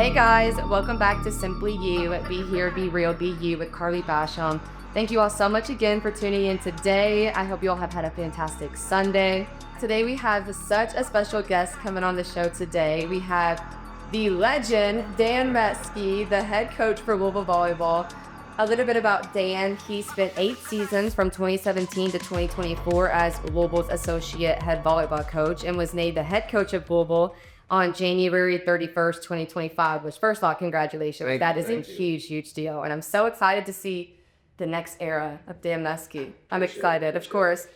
Hey guys, welcome back to Simply You. Be here, be real, be you with Carly Basham. Thank you all so much again for tuning in today. I hope you all have had a fantastic Sunday. Today we have such a special guest coming on the show today. We have the legend, Dan Meske, the head coach for Louisville Volleyball. A little bit about Dan. He spent 8 seasons from 2017 to 2024 as Louisville's associate head volleyball coach and was named the head coach of Louisville on January 31st, 2025, which first of all, congratulations. That is a huge deal. And I'm so excited to see the next era of Dan Meske. I'm excited, of course.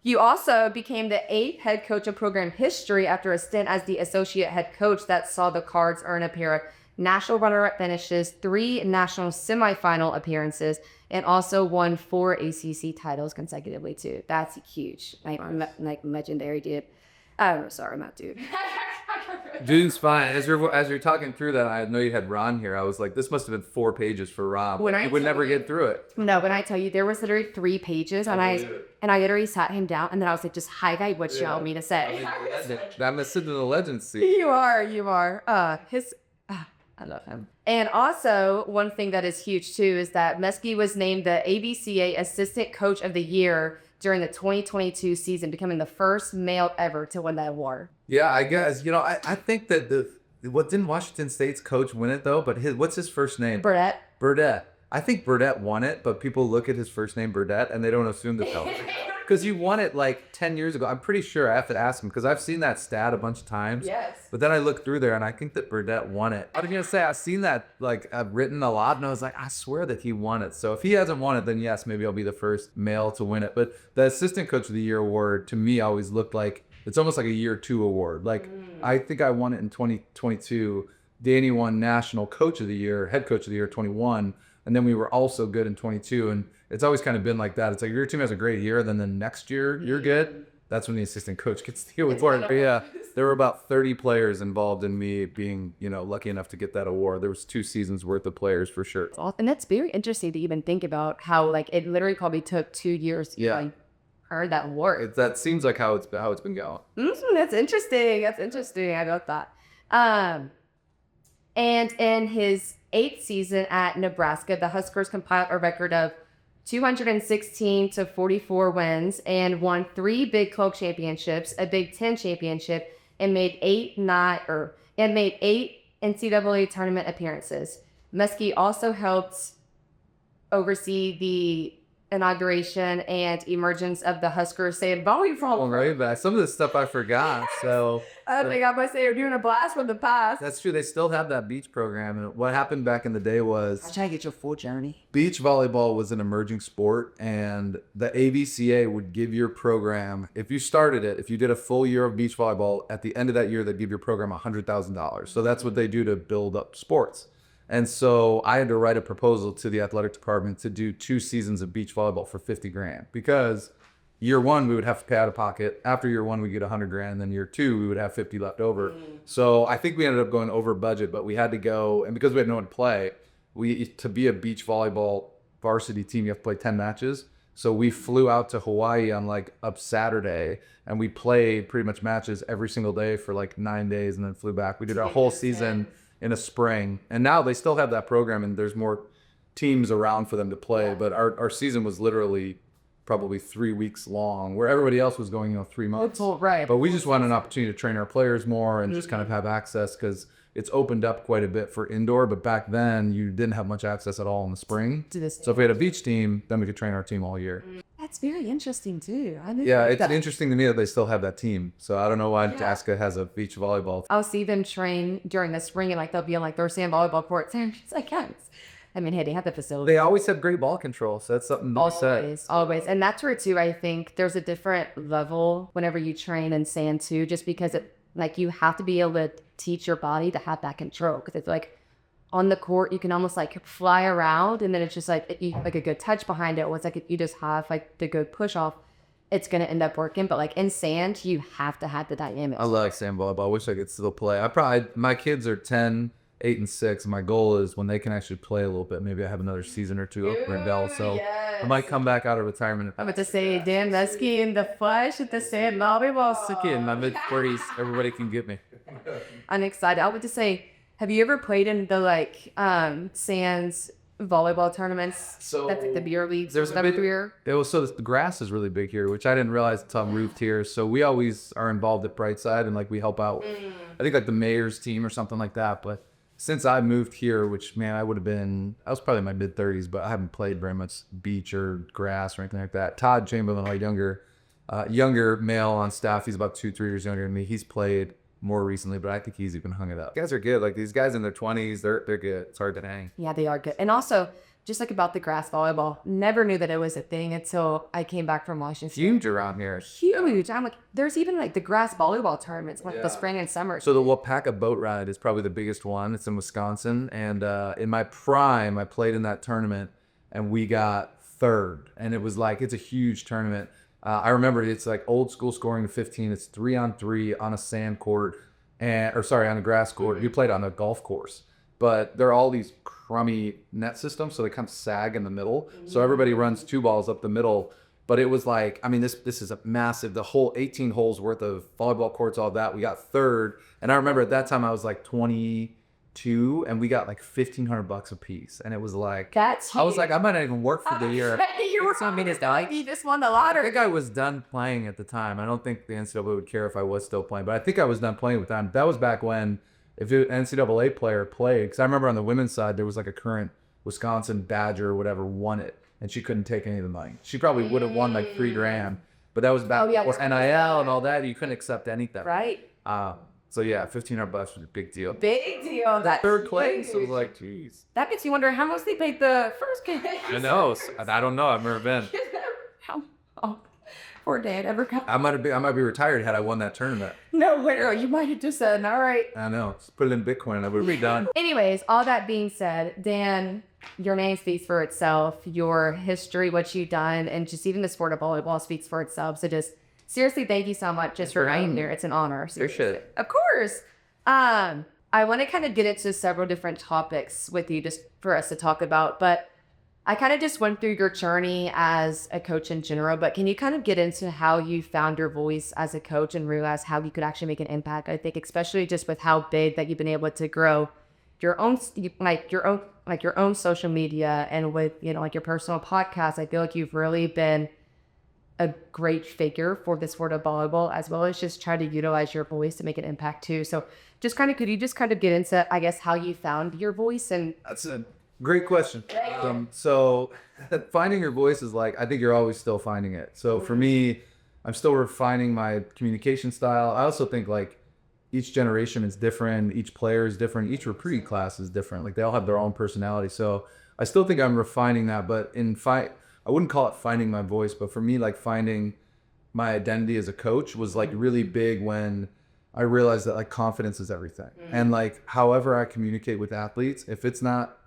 You also became the 8th head coach of program history after a stint as the associate head coach that saw the Cards earn a pair of national runner-up finishes, 3 national semifinal appearances, and also won 4 ACC titles consecutively too. That's huge. Like legendary dude. Oh, sorry, I'm not dude. Dude's fine. As you're talking through that, I know you had Ron here. I was like, this must have been 4 pages for Rob. He would never get through it. No, when I tell you, there was literally 3 pages, and I literally sat him down, and then I was like, just highlight what you want me to say. I'm sitting in the legend seat. You are. I love him. And also, one thing that is huge too is that Meske was named the ABCA Assistant Coach of the Year during the 2022 season, becoming the first male ever to win that award. Yeah, I guess. I think that didn't Washington State's coach win it though? But what's his first name? Burdette. I think Burdette won it, but people look at his first name Burdette and they don't assume the color. Because he won it like 10 years ago. I'm pretty sure I have to ask him because I've seen that stat a bunch of times. Yes. But then I looked through there and I think that Burdette won it. I was going to say, I've seen that I've written a lot and I was like, I swear that he won it. So if he hasn't won it, then yes, maybe I'll be the first male to win it. But the Assistant Coach of the Year award to me always looked like it's almost like a year 2 award. I think I won it in 2022. Danny won National Coach of the Year, Head Coach of the Year 21. And then we were also good in 22. And it's always kind of been like that. It's like your team has a great year. Then the next year you're good. That's when the assistant coach gets the award. But yeah, there were about 30 players involved in me being, lucky enough to get that award. There was 2 seasons worth of players for sure. And that's very interesting to even think about how it literally probably took 2 years to earn that award. That seems like how it's been going. That's interesting. I love that. And in his 8th season at Nebraska, the Huskers compiled a record of 216-44 wins and won 3 Big 12 championships, a Big 10 championship, and made 8 NCAA tournament appearances. Meske also helped oversee the inauguration and emergence of the Huskers sand volleyball. Well, right back. Some of this stuff I forgot. So I think I must say you're doing a blast from the past. That's true. They still have that beach program. And what happened back in the day was I try to get your full journey. Beach volleyball was an emerging sport, and the ABCA would give your program, if you started it, if you did a full year of beach volleyball, at the end of that year, they'd give your program $100,000. So that's what they do to build up sports. And so I had to write a proposal to the athletic department to do 2 seasons of beach volleyball for $50,000 because year 1 we would have to pay out of pocket. After year 1 we get $100,000, and then year 2 we would have 50 left over. So I think we ended up going over budget, but we had to go, and because we had no one to play, to be a beach volleyball varsity team you have to play 10 matches. So we flew out to Hawaii on a Saturday, and we played pretty much matches every single day for 9 days, and then flew back. We did our whole season in a spring, and now they still have that program and there's more teams around for them to play. But our season was literally probably 3 weeks long, where everybody else was going 3 months. Right. But we just wanted an opportunity to train our players more and just kind of have access, because it's opened up quite a bit for indoor, but back then you didn't have much access at all in the spring. So if we had a beach team, then we could train our team all year. That's very interesting too. It's interesting to me that they still have that team. So I don't know why Nebraska has a beach volleyball. I'll see them train during the spring, and they'll be on their sand volleyball courts. And it's like, yes. I mean, hey, they have the facility. They always have great ball control, so that's something to say. Always. And that's where too, I think there's a different level whenever you train in sand too, just because you have to be able to teach your body to have that control, because it's on the court, you can almost fly around, and then it's just a good touch behind it. Or it's if you just have the good push off, it's going to end up working. But in sand, you have to have the dynamics. I like sand volleyball. I wish I could still play. My kids are 10, 8, and 6. My goal is when they can actually play a little bit, maybe I have another season or 2 up in Bell. So I might come back out of retirement. I'm about to say Dan Meske in the flesh at the sand volleyball. In my mid-40s, everybody can get me. I'm excited. I would just say, Have you ever played in the like Sands volleyball tournaments? So That's like the beer leagues. there's a Whatever big, beer. it was so the grass is really big here, which I didn't realize until I moved here. So we always are involved at Brightside and like we help out. I think like the mayor's team or something like that. But since I moved here, which man, I was probably in my mid 30s, but I haven't played very much beach or grass or anything like that. Todd Chamberlain, my younger male on staff, he's about 2-3 years younger than me. He's played more recently, but I think he's even hung it up. Guys are good. Like these guys in their 20s, they're good. It's hard to hang. Yeah, they are good. And also, just like about the grass volleyball, never knew that it was a thing until I came back from Washington. Huge around here. Huge. I'm like, there's even like the grass volleyball tournaments, like the spring and summer. So the Wapaka boat ride is probably the biggest one. It's in Wisconsin. And in my prime, I played in that tournament and we got third. And it was like, it's a huge tournament. I remember it's like old school scoring of 15. It's 3-on-3 on a sand court on a grass court. You played on a golf course, but there are all these crummy net systems. So they kind of sag in the middle. So everybody runs 2 balls up the middle. But it was like, I mean, this is a massive, the whole 18 holes worth of volleyball courts, all that. We got third. And I remember at that time I was like 22 and we got like $1,500 a piece. And it was like, That's I was like, I might not even work for the year. You just won the lottery. I think I was done playing at the time. I don't think the NCAA would care if I was still playing, but I think I was done playing with them. That was back when if an NCAA player played, because I remember on the women's side, there was like a current Wisconsin Badger or whatever won it, and she couldn't take any of the money. She probably would have won like $3,000, but that was back before NIL and all that. You couldn't accept anything. Right. So yeah, $1,500 was a big deal. Big deal. That Third place, I was like, geez. That makes you wonder how much they paid the first game. I know. I don't know. I've never been. Poor Dad. Ever come? I might be retired had I won that tournament. No, you might have just said, all right. I know. Just put it in Bitcoin. I would be done. Anyways, all that being said, Dan, your name speaks for itself. Your history, what you've done, and just even the sport of volleyball speaks for itself. So just seriously, thank you so much just for being here. It's an honor. Seriously. Of course. I want to kind of get into several different topics with you just for us to talk about, but I kind of just went through your journey as a coach in general, but can you kind of get into how you found your voice as a coach and realize how you could actually make an impact? I think especially just with how big that you've been able to grow your own social media and with, like your personal podcast. I feel like you've really been a great figure for the sport of volleyball, as well as just try to utilize your voice to make an impact too. So could you just kind of get into, I guess, how you found your voice? And that's a great question. So finding your voice is like, I think you're always still finding it. So for me, I'm still refining my communication style. I also think like each generation is different. Each player is different. Each recruiting class is different. Like they all have their own personality. So I still think I'm refining that, but I wouldn't call it finding my voice, but for me, like finding my identity as a coach was like really big when I realized that like confidence is everything. And like, however I communicate with athletes, if it's not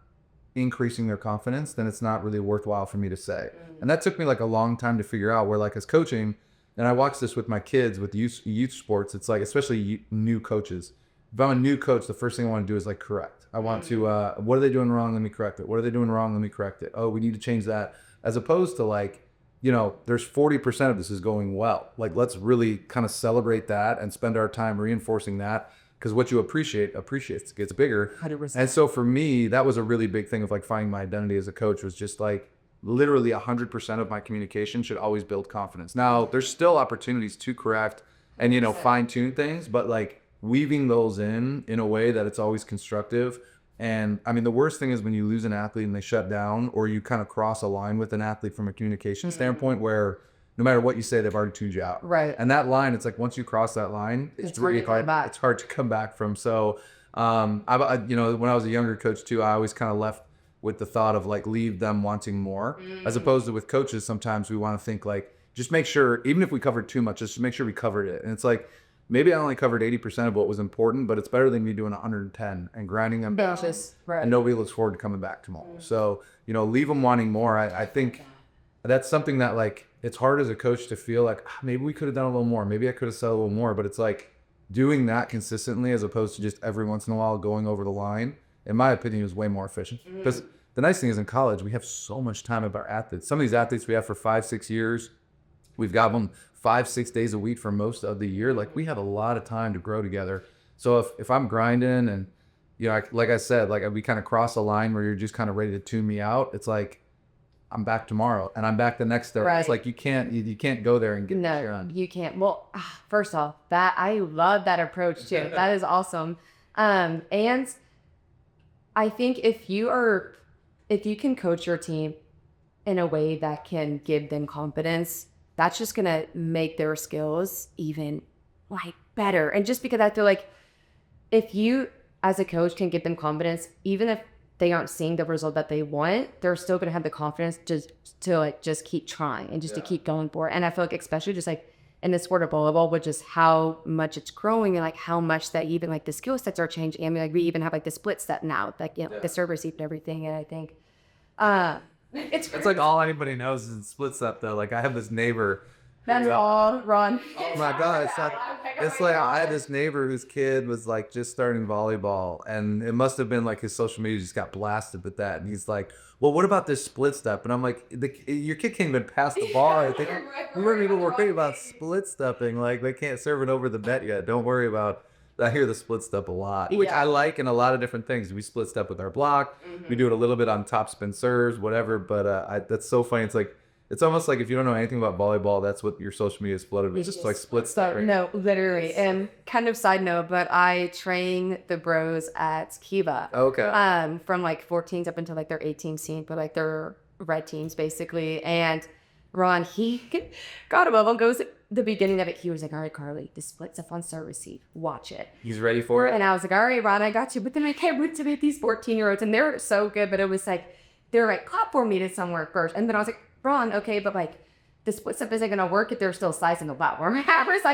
increasing their confidence, then it's not really worthwhile for me to say. And that took me like a long time to figure out, where like as coaching, and I watch this with my kids with youth sports, it's like, especially new coaches. If I'm a new coach, the first thing I want to do is like correct. I want to, what are they doing wrong? Let me correct it. What are they doing wrong? Let me correct it. Oh, we need to change that. As opposed to like, there's 40% of this is going well. Like, let's really kind of celebrate that and spend our time reinforcing that, because what you appreciates gets bigger. 100%. And so for me, that was a really big thing of like finding my identity as a coach, was just like literally 100% of my communication should always build confidence. Now, there's still opportunities to correct and, fine tune things, but like weaving those in a way that it's always constructive. And I mean, the worst thing is when you lose an athlete and they shut down, or you kind of cross a line with an athlete from a communication standpoint where no matter what you say, they've already tuned you out. Right. And that line, it's like once you cross that line, it's really hard. It's hard to come back from. So, when I was a younger coach too, I always kind of left with the thought of like, leave them wanting more, as opposed to with coaches. Sometimes we want to think like, just make sure, even if we covered too much, just make sure we covered it. And it's like, maybe I only covered 80% of what was important, but it's better than me doing 110 and grinding them down. Right. And nobody looks forward to coming back tomorrow. So, leave them wanting more. I think that's something that like, it's hard as a coach to feel like, maybe we could have done a little more. Maybe I could have said a little more, but it's like doing that consistently as opposed to just every once in a while going over the line, in my opinion, is way more efficient. Because the nice thing is in college, we have so much time with our athletes. Some of these athletes we have for 5-6 years, we've got them 5-6 days a week for most of the year. Like, we have a lot of time to grow together. So if I'm grinding and you know, like I said, like we kind of cross a line where you're just kind of ready to tune me out. It's like, I'm back tomorrow and I'm back the next day. Right. It's like, you can't go there and get No, you can't. Well, first off, that I love that approach too. That is awesome. And I think if you can coach your team in a way that can give them confidence, that's just gonna make their skills even like better. And just because I feel like if you as a coach can give them confidence, even if they aren't seeing the result that they want, they're still gonna have the confidence to like just keep trying and just to keep going for it. And I feel like especially just like in the sport of volleyball, which is how much it's growing and like how much that even like the skill sets are changing. I mean, like we even have like the split step now, like the serve receive and everything. And I think it's like all anybody knows is split step though. Like I have this neighbor. That's all, Ron. Oh my God. It's like I had this neighbor whose kid was like just starting volleyball, and it must have been like his social media just got blasted with that. And he's like, well, what about this split step? And I'm like, your kid can't even pass the ball. I think we weren't even worried about split stepping. Like they can't serve it over the net yet. Don't worry about. I hear the split step a lot, which I like in a lot of different things. We split step with our block. We do it a little bit on top spin serves, whatever. But that's so funny. It's like, it's almost like if you don't know anything about volleyball, that's what your social media is flooded with. Just like split step. Right? No, literally. And kind of side note, but I train the bros at Kiva. Okay. From like 14s up until like their 18 scene, but like their red teams basically. And Ron, he got above him, goes at the beginning of it. He was like, all right, Carly, the split stuff on serve receive. Watch it. He's ready for it. And I was like, all right, Ron, I got you. But then I can't wait to meet these 14-year-olds. And they're so good. But it was like, they're like, platform needed somewhere first. And then I was like, Ron, okay, but like the split stuff isn't going to work if they're still slicing the platform. I was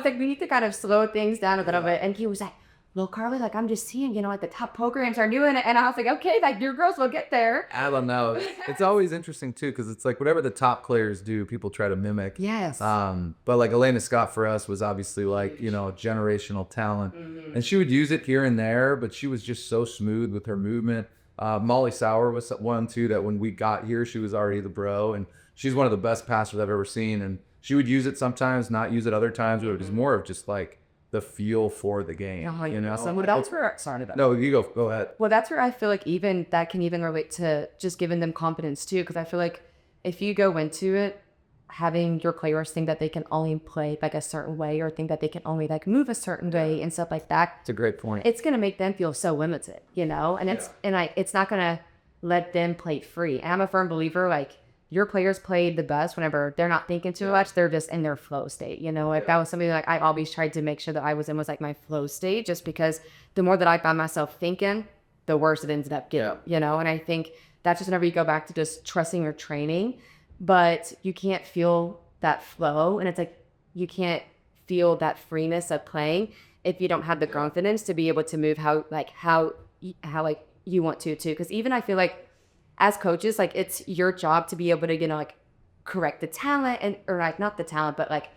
like, we need to kind of slow things down a little bit. And he was like, well, Carly, like I'm just seeing, like the top programs are doing it. And I was like, okay, like your girls will get there. I don't know. It's always interesting too, because it's like whatever the top players do, people try to mimic. Yes. But like Elena Scott for us was obviously like, generational talent. And she would use it here and there, but she was just so smooth with her movement. Molly Sauer was one too, that when we got here, she was already the bro, and she's one of the best passers I've ever seen. And she would use it sometimes, not use it other times, but it was more of just like the feel for the game. So that's where, sorry about that. No, you go ahead. Well, that's where I feel like even that can even relate to just giving them confidence too. Cause I feel like if you go into it, having your players think that they can only play like a certain way or think that they can only like move a certain way and stuff like that. It's a great point. It's going to make them feel so limited, and it's not going to let them play free. And I'm a firm believer, like your players play the best whenever they're not thinking too much. They're just in their flow state. If that was something like I always tried to make sure that I was in was like my flow state, just because the more that I found myself thinking, the worse it ended up getting, and I think that's just whenever you go back to just trusting your training. But you can't feel that flow, and it's like you can't feel that freeness of playing if you don't have the confidence to be able to move how you want to too. Because even I feel like as coaches, like it's your job to be able to like correct the talent or like not the talent, but like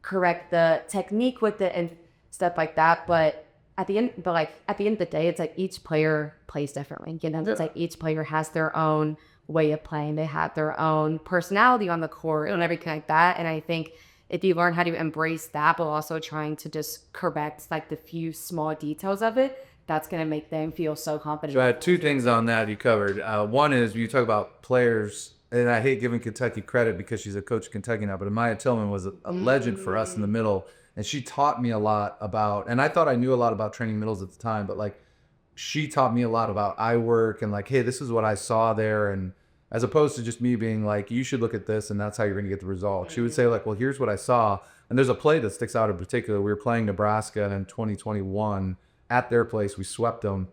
correct the technique with it and stuff like that. But at the end of the day, it's like each player plays differently. It's like each player has their own way of playing. They have their own personality on the court and everything like that. And I think if you learn how to embrace that, but also trying to just correct like the few small details of it, that's going to make them feel so confident. So I had two things on that you covered. One is you talk about players, and I hate giving Kentucky credit because she's a coach of Kentucky now, but Amaya Tillman was a legend for us in the middle. And she taught me a lot about, and I thought I knew a lot about training middles at the time, but like she taught me a lot about eye work and like, hey, this is what I saw there. And as opposed to just me being like, you should look at this and that's how you're going to get the result. She would say like, well, here's what I saw. And there's a play that sticks out in particular. We were playing Nebraska in 2021 at their place. We swept them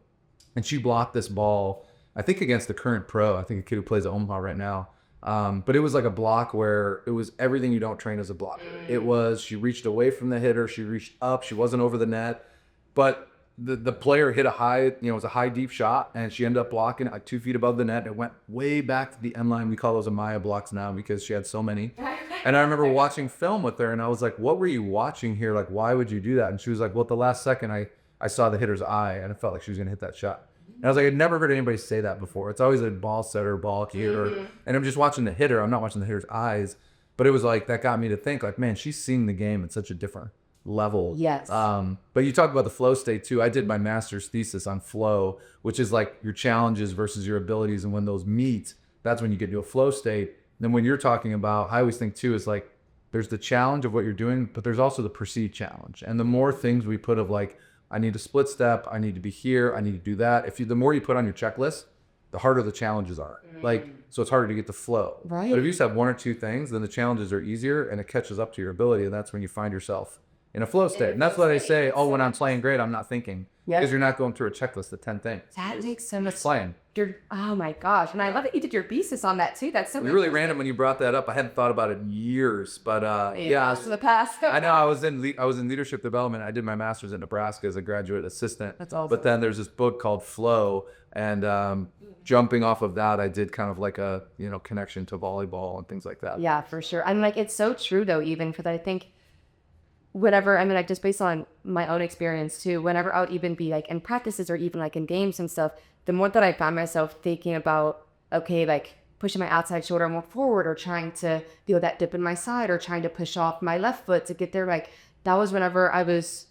and she blocked this ball, I think against the current pro. I think a kid who plays at Omaha right now. But it was like a block where it was everything you don't train as a blocker. It was, she reached away from the hitter. She reached up. She wasn't over the net, but the player hit a high, it was a high deep shot, and she ended up blocking it like 2 feet above the net. It went way back to the end line. We call those Amaya blocks now because she had so many. And I remember watching film with her and I was like, what were you watching here? Like, why would you do that? And she was like, well, at the last second I saw the hitter's eye and it felt like she was going to hit that shot. And I was like, I'd never heard anybody say that before. It's always a ball setter, ball hitter. And I'm just watching the hitter. I'm not watching the hitter's eyes. But it was like, that got me to think like, man, she's seeing the game in such a different level. Yes. But you talk about the flow state too. I did my master's thesis on flow, which is like your challenges versus your abilities. And when those meet, that's when you get to a flow state. Then when you're talking about, I always think too, is like, there's the challenge of what you're doing, but there's also the perceived challenge. And the more things we put of like, I need a split step, I need to be here, I need to do that. The more you put on your checklist, the harder the challenges are. Like, so it's harder to get the flow. Right. But if you just have one or two things, then the challenges are easier and it catches up to your ability. And that's when you find yourself in a flow state. And that's why they say, oh, when I'm playing great, I'm not thinking. Because you're not going through a checklist of 10 things. That makes so much sense. Playing. Oh my gosh. And I love that you did your thesis on that too. That's so really random when you brought that up. I hadn't thought about it in years, but yeah. For the past. I know I was in leadership development. I did my master's in Nebraska as a graduate assistant. That's awesome. But then there's this book called Flow, and jumping off of that, I did kind of like a connection to volleyball and things like that. Yeah, for sure. I'm like, it's so true though, even because I think whatever, I mean, like just based on my own experience too, whenever I would even be like in practices or even like in games and stuff, the more that I found myself thinking about, okay, like pushing my outside shoulder more forward or trying to feel that dip in my side or trying to push off my left foot to get there, like that was whenever I was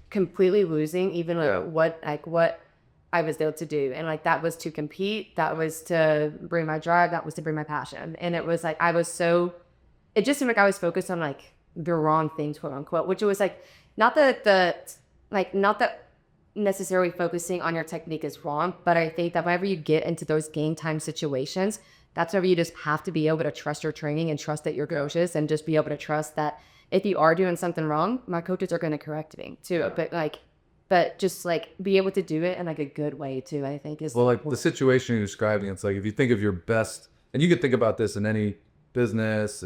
completely losing even what I was able to do. And like, that was to compete, that was to bring my drive, that was to bring my passion. And it was like, it just seemed like I was focused on like the wrong things, quote unquote, which was like, not that necessarily focusing on your technique is wrong, but I think that whenever you get into those game time situations, that's whenever you just have to be able to trust your training and trust that you're coaches and just be able to trust that if you are doing something wrong, my coaches are going to correct me too. But just like be able to do it in like a good way too, I think is like the situation you're describing. It's like if you think of your best, and you could think about this in any business,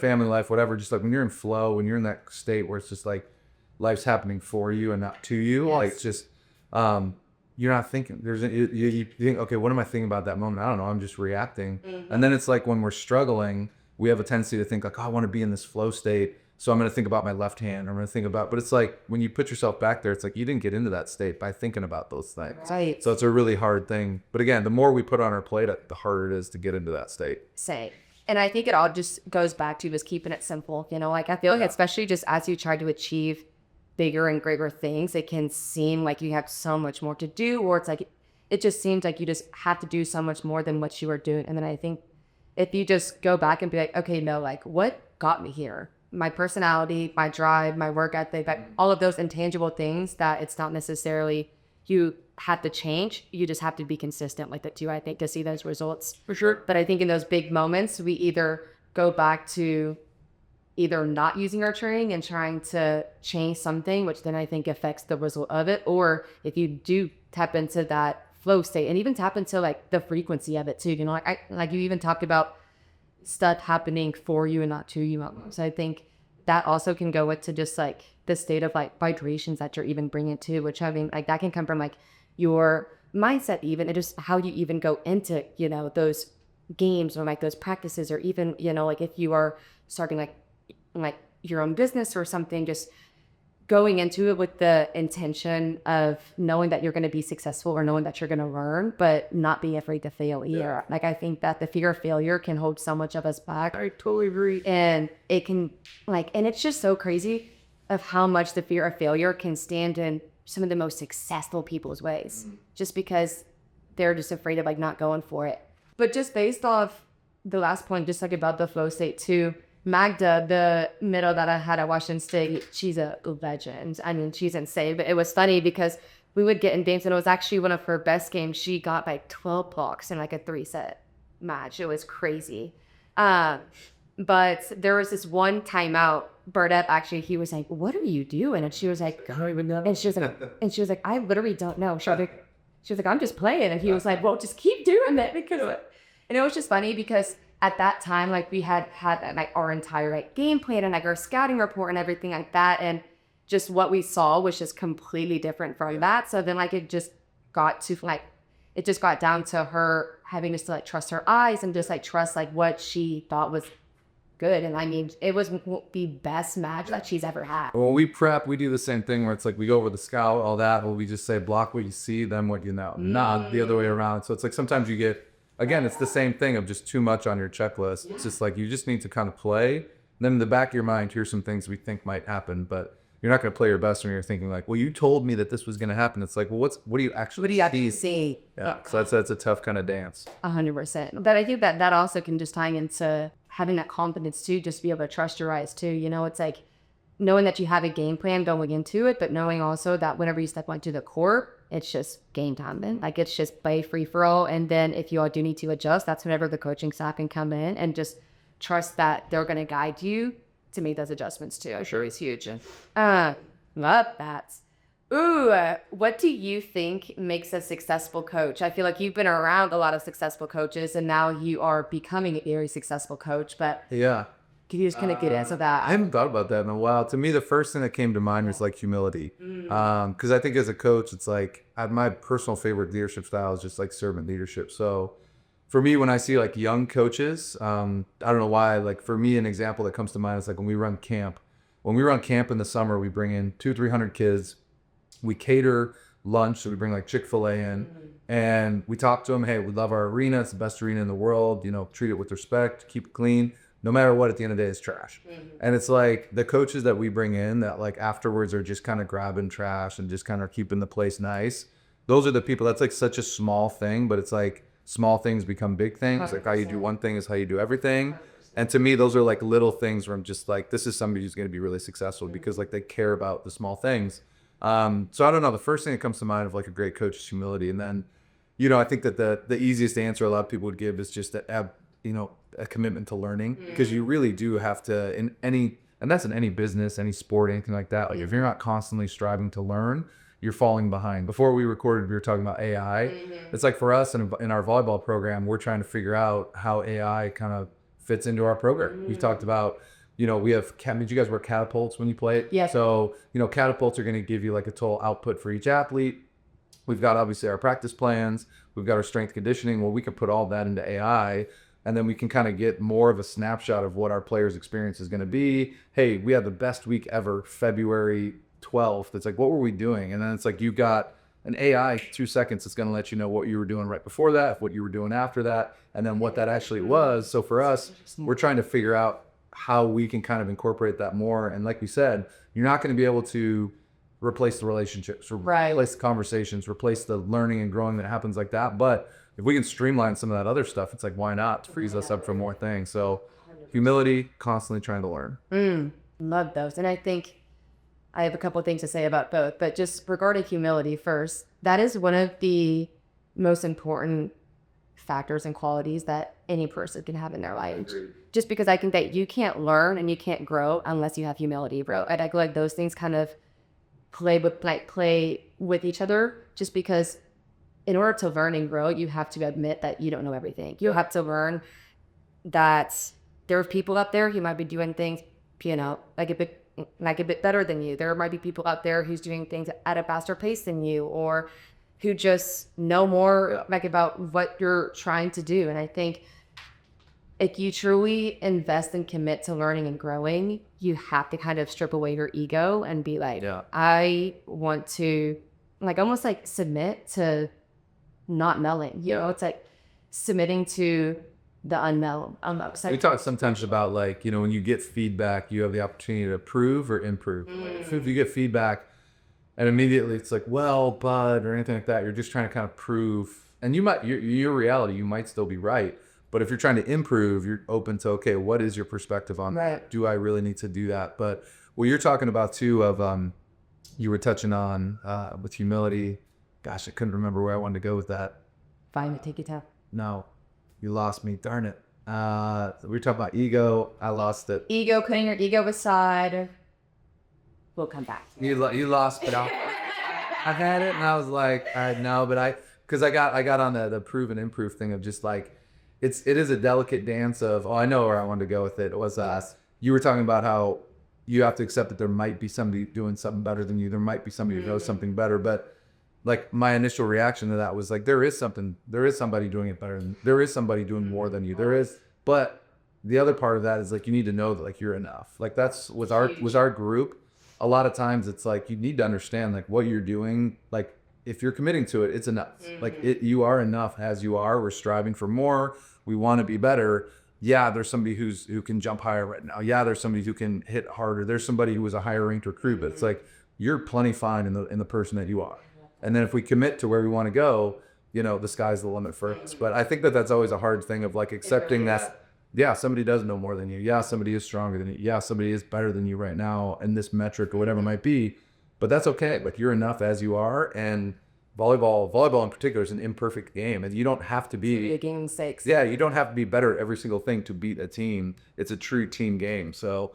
family life, whatever. Just like when you're in flow, when you're in that state where it's just like life's happening for you and not to you, like it's just you're not thinking. You think, okay, what am I thinking about that moment? I don't know. I'm just reacting. And then it's like when we're struggling, we have a tendency to think like, oh, I want to be in this flow state. So I'm going to think about my left hand. I'm going to think about, but it's like when you put yourself back there, it's like you didn't get into that state by thinking about those things. Right. So it's a really hard thing. But again, the more we put on our plate, the harder it is to get into that state. And I think it all just goes back to just keeping it simple. Like I feel like especially just as you try to achieve bigger and greater things, it can seem like you have so much more to do, or it's like, it just seems like you just have to do so much more than what you are doing. And then I think if you just go back and be like, okay, no, like what got me here? My personality, my drive, my work ethic, like all of those intangible things that it's not necessarily you have to change. You just have to be consistent with it too, I think, to see those results. For sure. But I think in those big moments, we either go back to either not using our training and trying to change something, which then I think affects the result of it. Or if you do tap into that flow state and even tap into like the frequency of it too, like you even talked about stuff happening for you and not to you almost. I think that also can go into just like the state of like vibrations that you're even bringing to, which I mean, like that can come from like your mindset, even, and just how you even go into, those games or like those practices, or even, like if you are starting like your own business or something, just going into it with the intention of knowing that you're going to be successful or knowing that you're going to learn, but not being afraid to fail either. Yeah. Like I think that the fear of failure can hold so much of us back. I totally agree. And it can and it's just so crazy of how much the fear of failure can stand in some of the most successful people's ways, just because they're just afraid of like not going for it. But just based off the last point, just like about the flow state too, Magda, the middle that I had at Washington State, she's a legend. I mean, she's insane. But it was funny because we would get in games, and it was actually one of her best games. She got like 12 blocks in like a 3-set match. It was crazy. But there was this one timeout. Burdette actually, he was like, "What are you doing?" And she was like, I don't even know. and she was like, "I literally don't know." She was like, "I'm just playing." And he was like, "Well, just keep doing it because of it." And it was just funny because at that time, like we had like our entire like game plan and like our scouting report and everything like that, and just what we saw was just completely different from that. So then like it just got down to her having to like trust her eyes and just like trust like what she thought was good. And I mean, it was the best match that she's ever had. When we prep, we do the same thing where it's like we go over the scout, all that, or we just say block what you see, then what you know, not the other way around. So it's like sometimes you get, again, it's the same thing of just too much on your checklist. It's just like you just need to kind of play. And then in the back of your mind, here's some things we think might happen. But you're not going to play your best when you're thinking like, well, you told me that this was going to happen. It's like, well, what do you actually see? Yeah. So that's a tough kind of dance. 100%. But I think that also can just tie into having that confidence too, just to be able to trust your eyes too. You know, it's like knowing that you have a game plan going into it, but knowing also that whenever you step onto the court, it's just game time. Then like it's just play free for all. And then if you all do need to adjust, that's whenever the coaching staff can come in and just trust that they're going to guide you to make those adjustments too. Sure, is huge. Love that. Ooh, what do you think makes a successful coach? I feel like you've been around a lot of successful coaches and now you are becoming a very successful coach, but yeah. Can you just kind of get into that? I haven't thought about that in a while. To me, the first thing that came to mind was like humility. Because I think as a coach, it's like my personal favorite leadership style is just like servant leadership. So for me, when I see like young coaches, I don't know why, like for me, an example that comes to mind is like when we run camp. When we run camp in the summer, we bring in 200-300 kids. We cater lunch. So we bring like Chick-fil-A in and we talk to them. Hey, we love our arena. It's the best arena in the world. You know, treat it with respect, keep it clean. No matter what, at the end of the day, it's trash. And it's like the coaches that we bring in that like afterwards are just kind of grabbing trash and just kind of keeping the place nice. Those are the people. That's like such a small thing, but it's like small things become big things. Like how you do one thing is how you do everything. And to me, those are like little things where I'm just like, this is somebody who's going to be really successful because like they care about the small things. So I don't know. The first thing that comes to mind of like a great coach is humility. And then, you know, I think that the easiest answer a lot of people would give is just that, you know, a commitment to learning, because you really do have to and that's in any business, any sport, anything like that. Like if you're not constantly striving to learn, you're falling behind. Before we recorded, we were talking about AI. It's like for us in our volleyball program, we're trying to figure out how AI kind of fits into our program. We've talked about, you know, we have, did you guys wear catapults when you play it? Yeah. So, you know, catapults are going to give you like a total output for each athlete. We've got obviously our practice plans. We've got our strength conditioning. Well, we can put all that into AI. And then we can kind of get more of a snapshot of what our players' experience is going to be. Hey, we had the best week ever, February 12th. It's like, what were we doing? And then it's like, you got an AI 2 seconds that's going to let you know what you were doing right before that, what you were doing after that, and then what that actually was. So for us, we're trying to figure out how we can kind of incorporate that more. And like we said, you're not going to be able to replace the relationships, replace the conversations, replace the learning and growing that happens like that. But if we can streamline some of that other stuff, it's like, why not? It frees us up for more things. So humility, constantly trying to learn. Love those. And I think I have a couple of things to say about both, but just regarding humility first, that is one of the most important factors and qualities that any person can have in their life. Just because I think that you can't learn and you can't grow unless you have humility, bro. And I feel like those things kind of play with each other, just because in order to learn and grow, you have to admit that you don't know everything. You have to learn that there are people out there who might be doing things, you know, like a bit better than you. There might be people out there who's doing things at a faster pace than you, or who just know more like about what you're trying to do. And I think if you truly invest and commit to learning and growing, you have to kind of strip away your ego and be like, I want to like almost like submit to not knowing, you know, it's like submitting to the unknown. We talk sometimes about like, you know, when you get feedback, you have the opportunity to prove or improve. Like if you get feedback and immediately it's like, well, but, or anything like that, you're just trying to kind of prove, and you might, your reality, you might still be right. But if you're trying to improve, you're open to, okay, what is your perspective on that? Do I really need to do that? But what you're talking about too of, you were touching on with humility. Gosh, I couldn't remember where I wanted to go with that. Fine, take your time. No, you lost me. Darn it. We were talking about ego. I lost it. Ego, putting your ego aside. We'll come back. You lost, but I had it, and I was like, all right, no, but because I got on the prove and improve thing of just like, it is a delicate dance of, oh, I know where I wanted to go with it. It was you were talking about how you have to accept that there might be somebody doing something better than you. There might be somebody who knows something better, but like my initial reaction to that was like, there is somebody doing it better. There is somebody doing more than you. But the other part of that is like, you need to know that like you're enough. Like that's with our group. A lot of times it's like, you need to understand like what you're doing. Like if you're committing to it, it's enough. Like you are enough as you are. We're striving for more. We want to be better. Yeah, there's somebody who can jump higher right now. Yeah, there's somebody who can hit harder. There's somebody who was a higher ranked recruit, but it's like you're plenty fine in the person that you are. And then if we commit to where we want to go, the sky's the limit for us. But I think that that's always a hard thing of like accepting that. Yeah, somebody does know more than you. Yeah, somebody is stronger than you. Yeah, somebody is better than you right now in this metric or whatever it might be. But that's okay. But you're enough as you are. And volleyball in particular is an imperfect game, and you don't have to be a game stakes. Yeah, you don't have to be better at every single thing to beat a team. It's a true team game. So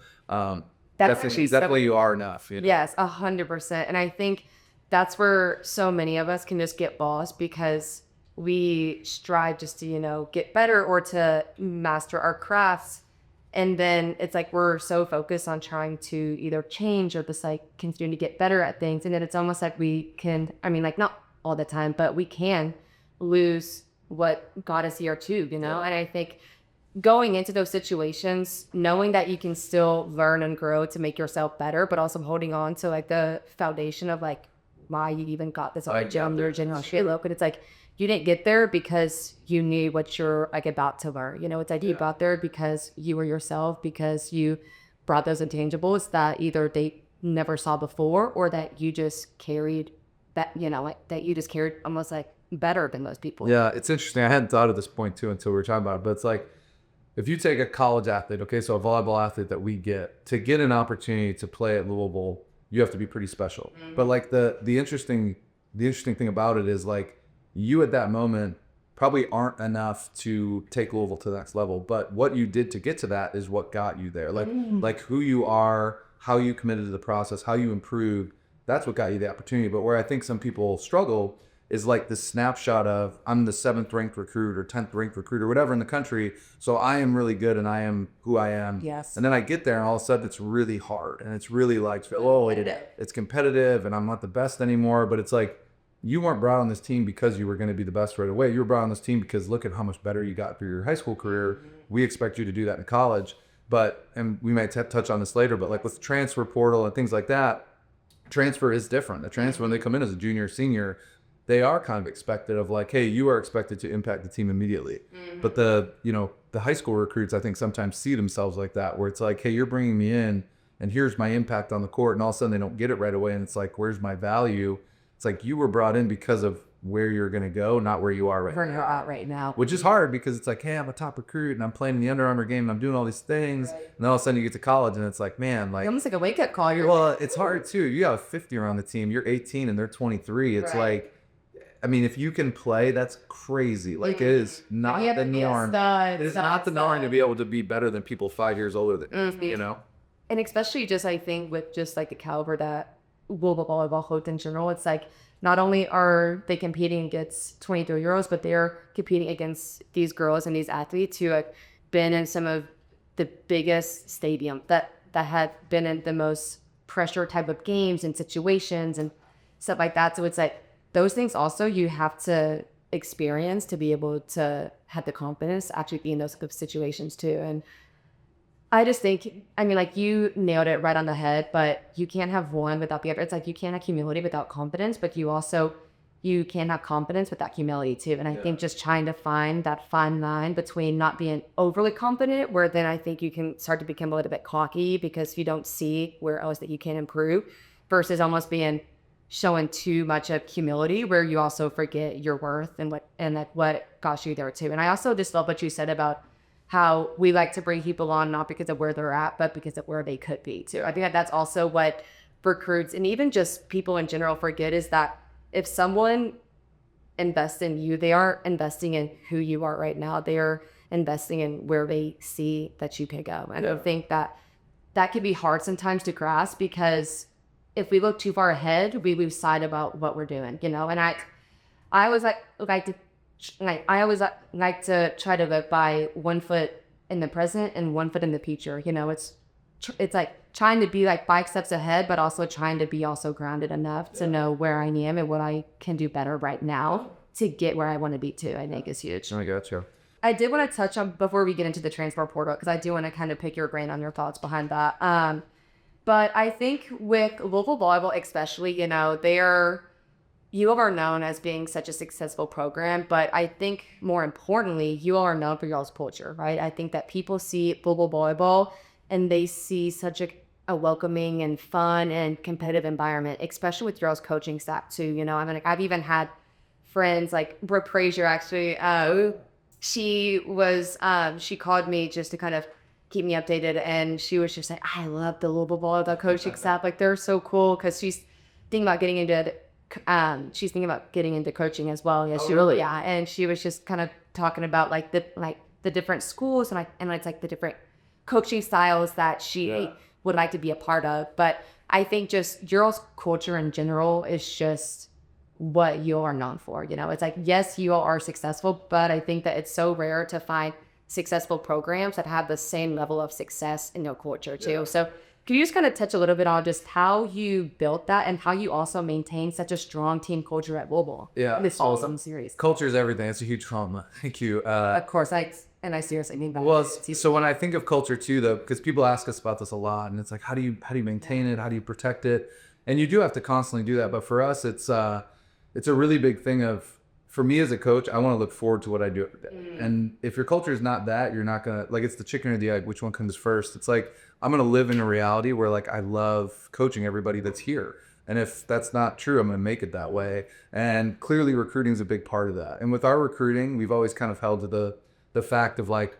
definitely you are enough. Yes, 100%. And I think that's where so many of us can just get lost because we strive just to get better or to master our crafts. And then it's like we're so focused on trying to either change or just like continue to get better at things. And then it's almost like we can, like not all the time, but we can lose what got us here too, And I think going into those situations, knowing that you can still learn and grow to make yourself better, but also holding on to like the foundation of like why you even got this jump or general shit look. And it's like you didn't get there because you knew what you're like about to learn. It's like you got there because you were yourself, because you brought those intangibles that either they never saw before or that you just carried that that you just carried almost like better than most people. Yeah, it's interesting. I hadn't thought of this point too until we were talking about it, but it's like if you take a college athlete, okay, so a volleyball athlete that we get an opportunity to play at Louisville, you have to be pretty special. But like the interesting thing about it is like you at that moment probably aren't enough to take Louisville to the next level, but what you did to get to that is what got you there. Like who you are, how you committed to the process, how you improved. That's what got you the opportunity. But where I think some people struggle is like the snapshot of I'm the 7th ranked recruit or 10th ranked recruit or whatever in the country. So I am really good and I am who I am. Yes. And then I get there and all of a sudden it's really hard and it's really like, it's competitive and I'm not the best anymore. But it's like you weren't brought on this team because you were going to be the best right away. You were brought on this team because look at how much better you got through your high school career. We expect you to do that in college. And we might touch on this later, but like with transfer portal and things like that, transfer is different. The transfer, when they come in as a junior or senior, they are kind of expected of like, hey, you are expected to impact the team immediately. But the high school recruits, I think sometimes see themselves like that, where it's like, hey, you're bringing me in and here's my impact on the court. And all of a sudden they don't get it right away. And it's like, where's my value? It's like you were brought in because of where you're going to go, not where you are right now. Where you're at right now. Which is hard because it's like, hey, I'm a top recruit and I'm playing in the Under Armour game and I'm doing all these things. Right. And then all of a sudden you get to college and it's like, man, like... almost like a wake-up call. Well, it's hard too. You got 50 around the team. You're 18 and they're 23. It's like, if you can play, that's crazy. Like, it is not the norm. It is not the norm to be able to be better than people 5 years older than you, And especially just, I think, with just like the caliber that Louisville volleyball holds in general, it's like, not only are they competing against 23-year-olds, but they're competing against these girls and these athletes who have been in some of the biggest stadiums that have been in the most pressure type of games and situations and stuff like that. So it's like those things also you have to experience to be able to have the confidence to actually be in those situations too. And I just think, like you nailed it right on the head, but you can't have one without the other. It's like you can't have humility without confidence, but you can't have confidence without humility too. And I think just trying to find that fine line between not being overly confident, where then I think you can start to become a little bit cocky because you don't see where else that you can improve, versus almost showing too much of humility where you also forget your worth and what got you there too. And I also just love what you said about how we like to bring people on not because of where they're at, but because of where they could be too. I think that's also what recruits and even just people in general forget, is that if someone invests in you, they are investing in who you are right now. They are investing in where they see that you could go. And I think that can be hard sometimes to grasp, because if we look too far ahead, we lose sight about what we're doing, And I always I always like to try to live by 1 foot in the present and 1 foot in the future. It's like trying to be like 5 steps ahead, but also trying to be also grounded enough to know where I am and what I can do better right now to get where I want to be too. I think is huge. I got you. I did want to touch on, before we get into the transfer portal, because I do want to kind of pick your brain on your thoughts behind that. But I think with Louisville volleyball especially, you all are known as being such a successful program, but I think more importantly, you all are known for y'all's culture, right? I think that people see global volleyball and they see such a welcoming and fun and competitive environment, especially with y'all's coaching staff too. You know, I mean, like, I've even had friends like Brooke Frazier actually. She called me just to kind of keep me updated, and she was just like, I love the Louisville volleyball coaching staff. Like, they're so cool because thinking about getting into she's thinking about getting into coaching as well. Yeah, yeah. And she was just kind of talking about like the different schools and it's like the different coaching styles that she would like to be a part of. But I think just your culture in general is just what you are known for. You know, it's like, yes, you all are successful, but I think that it's so rare to find successful programs that have the same level of success in your culture too. Yeah. So can you just kind of touch a little bit on just how you built that and how you also maintain such a strong team culture at Volleyball? Yeah. This awesome series. Culture is everything. It's a huge trauma. Thank you. Of course, I seriously mean that. Well, so when I think of culture too, though, because people ask us about this a lot, and it's like, how do you maintain it? How do you protect it? And you do have to constantly do that. But for us, it's a really big thing of, for me as a coach, I want to look forward to what I do every day. And if your culture is not that, you're not going to, like, it's the chicken or the egg, which one comes first? It's like, I'm going to live in a reality where, like, I love coaching everybody that's here. And if that's not true, I'm going to make it that way. And clearly recruiting is a big part of that. And with our recruiting, we've always kind of held to the fact of, like,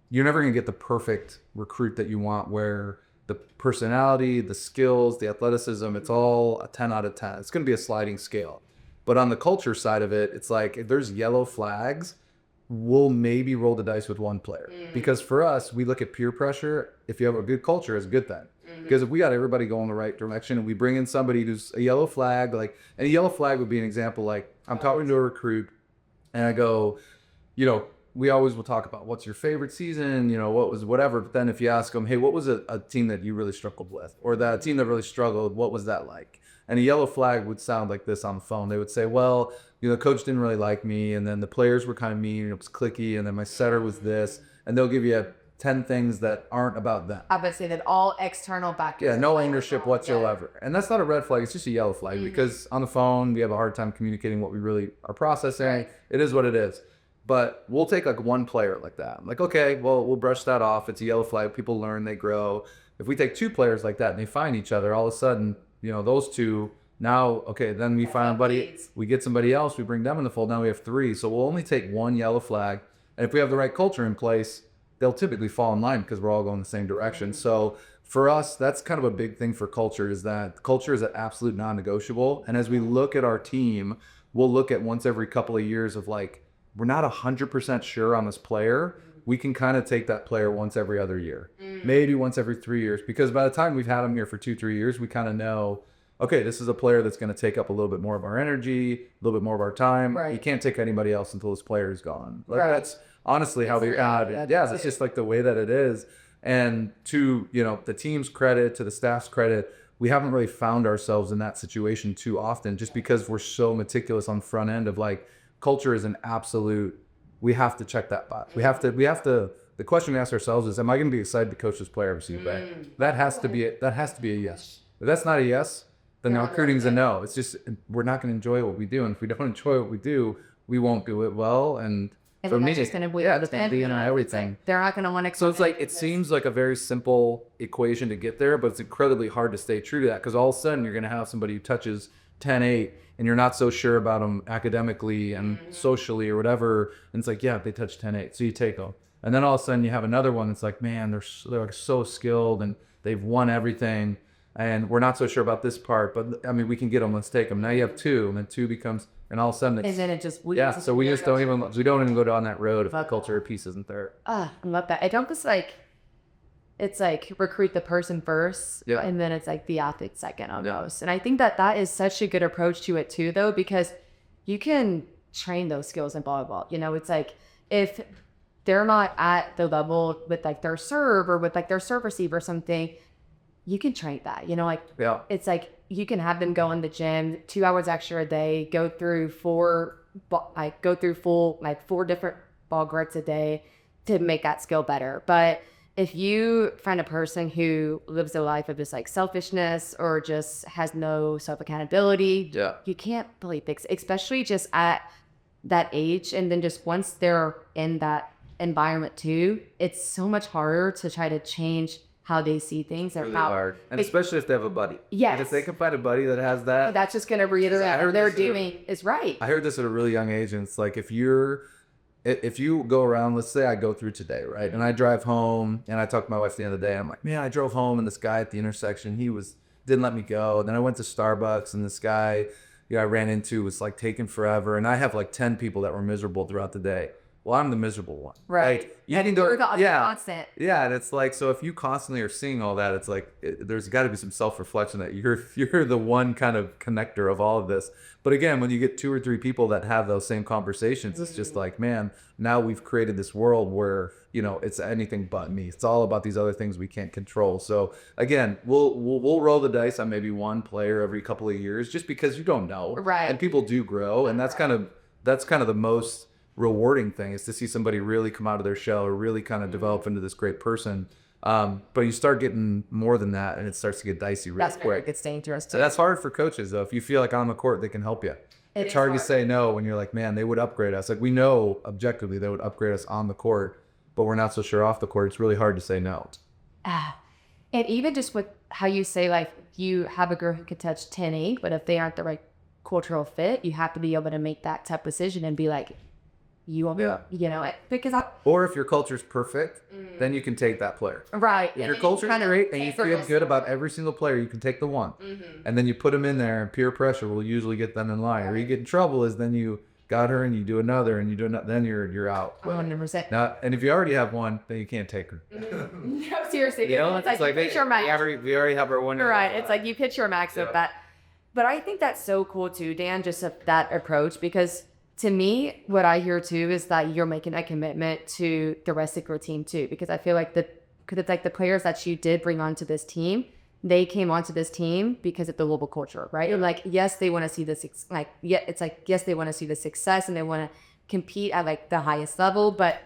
you're never going to get the perfect recruit that you want, where the personality, the skills, the athleticism, it's all a 10 out of 10. It's going to be a sliding scale. But on the culture side of it, it's like, if there's yellow flags, we'll maybe roll the dice with one player. Because for us, we look at peer pressure. If you have a good culture, it's a good thing. Because if we got everybody going the right direction and we bring in somebody who's a yellow flag, like, and a yellow flag would be an example, like, I'm talking to a recruit and I go, you know, we always will talk about what's your favorite season, you know, what was whatever. But then if you ask them, hey, what was a team that you really struggled with, or that team that really struggled, what was that like? And a yellow flag would sound like this on the phone. They would say, well, you know, the coach didn't really like me, and then the players were kind of mean, and it was cliquey, and then my setter was this, and they'll give you 10 things that aren't about them. I would say that all external factors. Yeah, no ownership whatsoever. And that's not a red flag, it's just a yellow flag, because on the phone, we have a hard time communicating what we really are processing. Right. It is what it is. But we'll take like one player like that. I'm like, okay, well, we'll brush that off. It's a yellow flag. People learn, they grow. If we take two players like that and they find each other, all of a sudden, you know, those two, now, okay, then we find somebody, we get somebody else, we bring them in the fold. Now we have three. So we'll only take one yellow flag. And if we have the right culture in place, they'll typically fall in line because we're all going the same direction. So for us, that's kind of a big thing for culture, is that culture is an absolute non-negotiable. And as we look at our team, we'll look at once every couple of years of, like, we're not 100% sure on this player. We can kind of take that player once every other year, maybe once every 3 years, because by the time we've had them here for 2-3 years, we kind of know, okay, this is a player that's going to take up a little bit more of our energy, a little bit more of our time. Right. You can't take anybody else until this player is gone. Like, that's honestly how they that's just like the way that it is. And to, you know, the team's credit, to the staff's credit, we haven't really found ourselves in that situation too often, just because we're so meticulous on front end of, like, culture is an absolute, we have to check that box. We have to, the question we ask ourselves is, am I going to be excited to coach this player every single day? That has to be a yes. If that's not a yes, then the recruiting's a no. It's just, we're not going to enjoy what we do. And if we don't enjoy what we do, we won't do it well. And for me, just gonna be everything. They're not going to want to. So it's like, it seems like a very simple equation to get there, but it's incredibly hard to stay true to that, because all of a sudden you're going to have somebody who touches 10-8 and you're not so sure about them academically and socially or whatever. And it's like, yeah, they touch 10-8, so you take them. And then all of a sudden you have another one that's like, man, they're like so skilled and they've won everything, and we're not so sure about this part, but I mean, we can get them, let's take them. Now you have two, and then two becomes, and all of a sudden it's, and then it just, so we don't even go down that road if culture piece isn't there. I love that. I don't just like, it's like recruit the person first, and then it's like the athlete second almost. And I think that is such a good approach to it too, though, because you can train those skills in volleyball. You know, it's like, if they're not at the level with like their serve or with like their serve receive or something, you can train that, you know, like, it's like, you can have them go in the gym 2 hours extra a day, go through full, like 4 different ball grips a day to make that skill better. But if you find a person who lives a life of just like selfishness or just has no self-accountability, you can't really fix it, especially just at that age. And then just once they're in that environment too, it's so much harder to try to change how they see things. Really hard. And especially if they have a buddy. Yes. And if they can find a buddy that has that. That's just going to reiterate what they're doing is right. I heard this at a really young age, and it's like if you go around, let's say I go through today, right? And I drive home and I talk to my wife at the end of the day. I'm like, man, I drove home and this guy at the intersection, didn't let me go. Then I went to Starbucks and this guy, I ran into was like taking forever. And I have like 10 people that were miserable throughout the day. Well, I'm the miserable one. Right. You need to, constant. Yeah. And it's like, so if you constantly are seeing all that, it's like, there's got to be some self-reflection that you're the one kind of connector of all of this. But again, when you get 2 or 3 people that have those same conversations, it's just like, man, now we've created this world where, it's anything but me. It's all about these other things we can't control. So again, we'll roll the dice on maybe one player every couple of years, just because you don't know. Right. And people do grow. And that's kind of the most rewarding thing, is to see somebody really come out of their shell or really kind of develop into this great person. But you start getting more than that, and it starts to get dicey real quick. It's dangerous too. So that's hard for coaches, though. If you feel like on the court, they can help you. It's hard to say no when you're like, man, they would upgrade us. Like, we know objectively they would upgrade us on the court, but we're not so sure off the court. It's really hard to say no. And even just with how you say, like, you have a girl who could touch 10-8, but if they aren't the right cultural fit, you have to be able to make that tough decision and be like, because or if your culture's perfect, then you can take that player. Right. If your culture's great and you feel good about every single player, you can take the one. And then you put them in there, and peer pressure will usually get them in line. Or you get in trouble is then you got her and you do another and you do another, then you're out. 100%. Now, and if you already have one, then you can't take her. No, seriously. It's like you pitch your max. We already have our one. Right. It's like you pitch your max of that. But I think that's so cool too, Dan, just that approach, because to me, what I hear too is that you're making a commitment to the rest of your team too, because I feel like because it's like the players that you did bring onto this team, they came onto this team because of the Louisville culture, right? And like, yes, they want to see this, yes, they want to see the success and they want to compete at like the highest level, but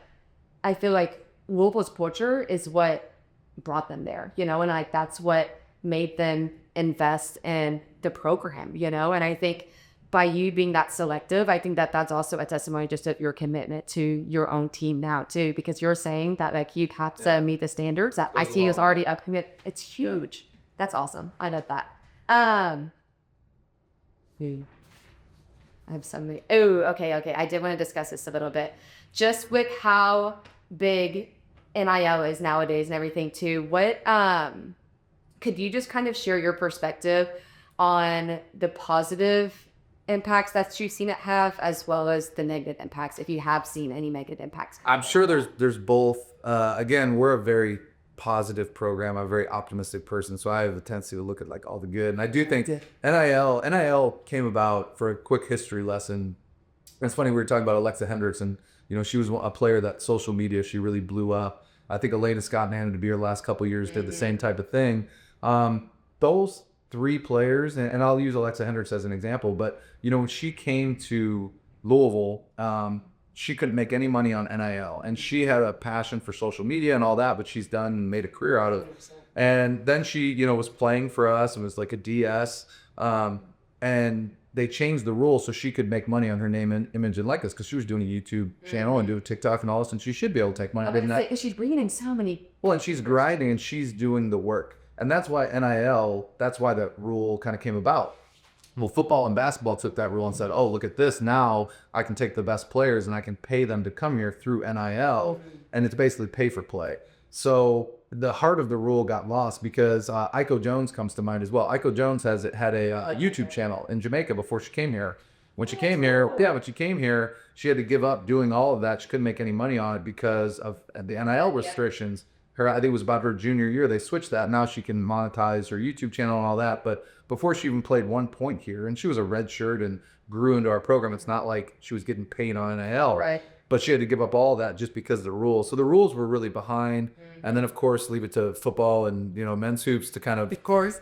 I feel like Louisville's culture is what brought them there, and like that's what made them invest in the program, and I think by you being that selective, I think that that's also a testimony just of your commitment to your own team now too, because you're saying that like you have to meet the standards that I see is already up. It's huge. That's awesome. I love that. I have something. Oh, okay. I did want to discuss this a little bit, just with how big NIL is nowadays and everything too. What could you just kind of share your perspective on the positive impacts that you've seen it have, as well as the negative impacts, if you have seen any negative impacts? I'm sure there's both. Again, we're a very positive program. I'm a very optimistic person, so I have a tendency to look at like all the good. And I do think NIL came about for a quick history lesson. It's funny, we were talking about Alexa Hendricks, and she was a player that social media, she really blew up. I think Elena Scott and Hannah DeBeer the last couple of years did the same type of thing. Those 3 players, and I'll use Alexa Hendricks as an example, but when she came to Louisville, she couldn't make any money on NIL, and she had a passion for social media and all that, but she's made a career out of it. And then she, was playing for us and was like a DS, and they changed the rules so she could make money on her name and image and likeness, because she was doing a YouTube channel and doing TikTok and all this, and she should be able to take money. Because she's bringing in so many. Well, and she's grinding and she's doing the work. And that's why NIL, that's why that rule kind of came about. Well, football and basketball took that rule and said, oh, look at this. Now I can take the best players and I can pay them to come here through NIL. And it's basically pay for play. So the heart of the rule got lost, because Iko Jones comes to mind as well. Iko Jones had a YouTube channel in Jamaica before she came here. When she came here, she had to give up doing all of that. She couldn't make any money on it because of the NIL restrictions. I think it was about her junior year, they switched that. Now she can monetize her YouTube channel and all that. But before she even played 1 point here, and she was a red shirt and grew into our program, it's not like she was getting paid on NIL. Right. But she had to give up all that just because of the rules. So the rules were really behind. And then, of course, leave it to football and, men's hoops to kind of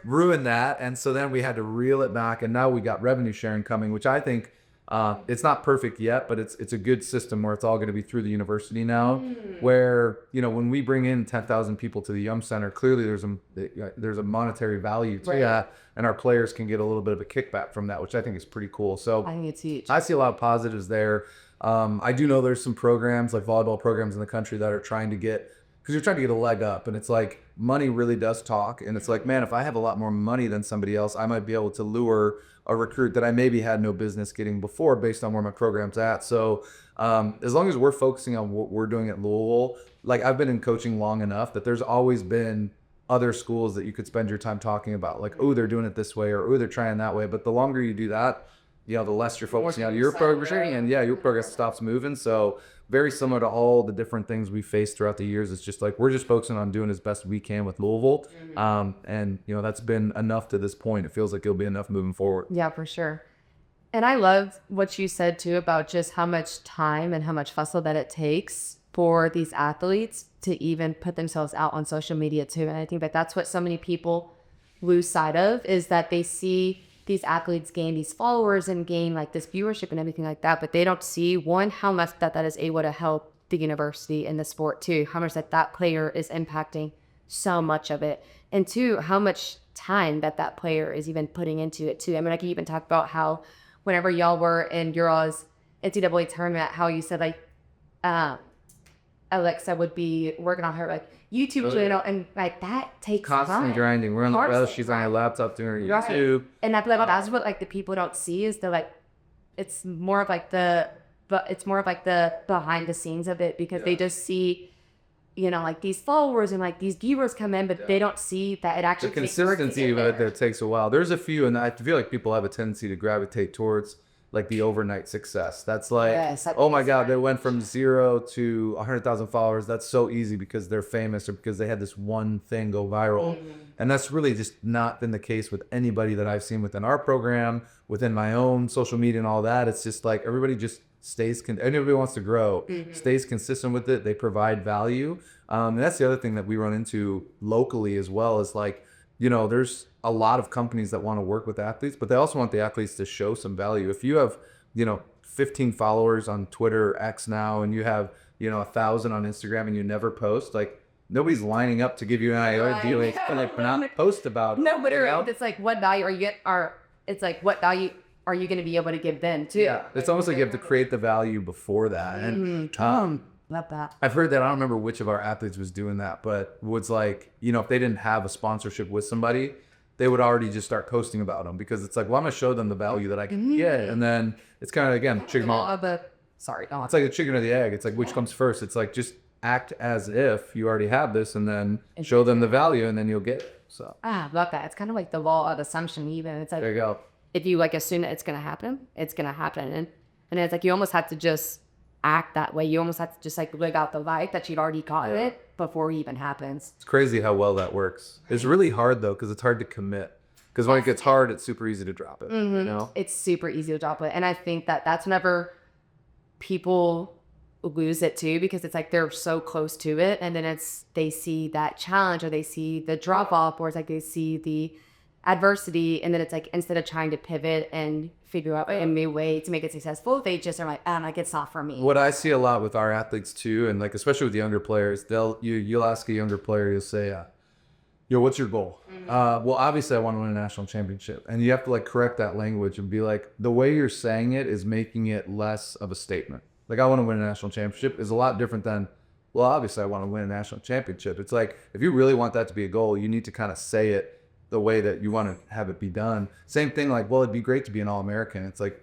ruin that. And so then we had to reel it back. And now we got revenue sharing coming, which I think It's not perfect yet, but it's a good system where it's all going to be through the university now. Where when we bring in 10,000 people to the Yum Center, clearly there's a monetary value to that, and our players can get a little bit of a kickback from that, which I think is pretty cool. So I think it's huge. I see a lot of positives there. I do know there's some programs like volleyball programs in the country that are trying to get, because you're trying to get a leg up, and it's like money really does talk, and it's like, man, if I have a lot more money than somebody else, I might be able to lure a recruit that I maybe had no business getting before based on where my program's at. So as long as we're focusing on what we're doing at Louisville, like I've been in coaching long enough that there's always been other schools that you could spend your time talking about, like, oh, they're doing it this way, or oh, they're trying that way. But the longer you do that, the less you're focusing on your program, and your progress stops moving. So very similar to all the different things we faced throughout the years. It's just like we're just focusing on doing as best we can with Louisville, and that's been enough to this point. It feels like it'll be enough moving forward. Yeah, for sure. And I loved what you said too about just how much time and how much hustle that it takes for these athletes to even put themselves out on social media too. And I think that that's what so many people lose sight of, is that they see these athletes gain these followers and gain like this viewership and everything like that, but they don't see, one, how much that is able to help the university and the sport too, how much that player is impacting so much of it, and two, how much time that player is even putting into it too. I mean, I can even talk about how whenever y'all were in your all's NCAA tournament, how you said like Alexa would be working on her like YouTube channel, and like that takes constantly time. grinding. We're on the bus, she's on her laptop doing her YouTube. And I feel like that's what like the people don't see, is it's more of like the behind the scenes of it, because they just see like these followers and like these viewers come in, but they don't see that it actually the consistency of it that takes a while. There's a few, and I feel like people have a tendency to gravitate towards like the overnight success. That's like, oh my God, they went from 0 to 100,000 followers. That's so easy because they're famous or because they had this one thing go viral. And that's really just not been the case with anybody that I've seen within our program, within my own social media and all that. It's just like everybody just stays, everybody wants to grow, stays consistent with it. They provide value. And that's the other thing that we run into locally as well, is like, there's a lot of companies that want to work with athletes, but they also want the athletes to show some value. If you have, 15 followers on Twitter or X now, and you have, 1,000 on Instagram, and you never post, like nobody's lining up to give you an idea, like not post about it. No, but it's like, what value what value are you going to be able to give them too? Yeah, it's almost like you have to create the value before that. And love that. I've heard that. I don't remember which of our athletes was doing that, but was like, if they didn't have a sponsorship with somebody, they would already just start posting about them, because it's like, well, I'm gonna show them the value that I can get. And then it's kind of, again, chicken. It's like the chicken or the egg. It's like, which comes first? It's like, just act as if you already have this, and then show them the value, and then you'll get it. So I love that. It's kind of like the law of assumption even. It's like, there you go. If you like assume that it's gonna happen, it's gonna happen. And it's like, you almost have to just act that way. You almost have to just like live out the life that you've already got it before it even happens. It's crazy how well that works. It's really hard though, because it's hard to commit. Because when it gets hard, it's super easy to drop it. It's super easy to drop it. And I think that's whenever people lose it too, because it's like they're so close to it, and then they see that challenge, or they see the drop off, or it's like they see the adversity, and then it's like, instead of trying to pivot and figure out a new way to make it successful, they just are like, like, it's not for me. What I see a lot with our athletes too, and like especially with younger players, you'll ask a younger player, you'll say, what's your goal? Well, obviously I want to win a national championship. And you have to like correct that language and be like, the way you're saying it is making it less of a statement. Like, I want to win a national championship is a lot different than, well, obviously I want to win a national championship. It's like, if you really want that to be a goal, you need to kind of say it the way that you want to have it be done. Same thing, like, well, it'd be great to be an All-American. It's like,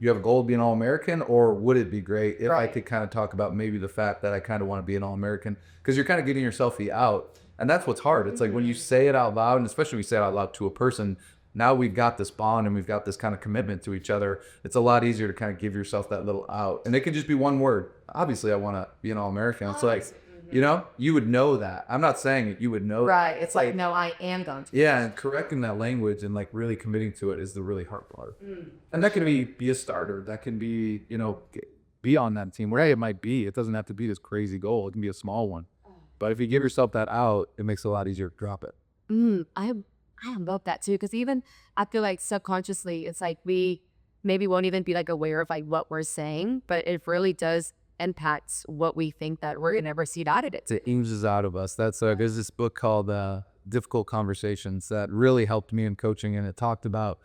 you have a goal to be an All-American, or would it be great if I could kind of talk about maybe the fact that I kind of want to be an All-American? Because you're kind of getting yourself out. And that's what's hard. It's like when you say it out loud, and especially when you say it out loud to a person, now we've got this bond and we've got this kind of commitment to each other. It's a lot easier to kind of give yourself that little out. And it could just be one word. Obviously, I want to be an All-American. It's like, you would know that. I'm not saying it. You would know right. that. It's like, no, I am going to. Yeah, and correcting that language and like really committing to it is the really hard part. And that can be a starter. That can be, be on that team. Where it might be. It doesn't have to be this crazy goal. It can be a small one. But if you give yourself that out, it makes it a lot easier to drop it. I love that too, because even I feel like subconsciously, it's like we maybe won't even be like aware of like what we're saying, but it really does impacts what we think that we're gonna never see out of it. It oozes out of us. There's this book called Difficult Conversations that really helped me in coaching, and it talked about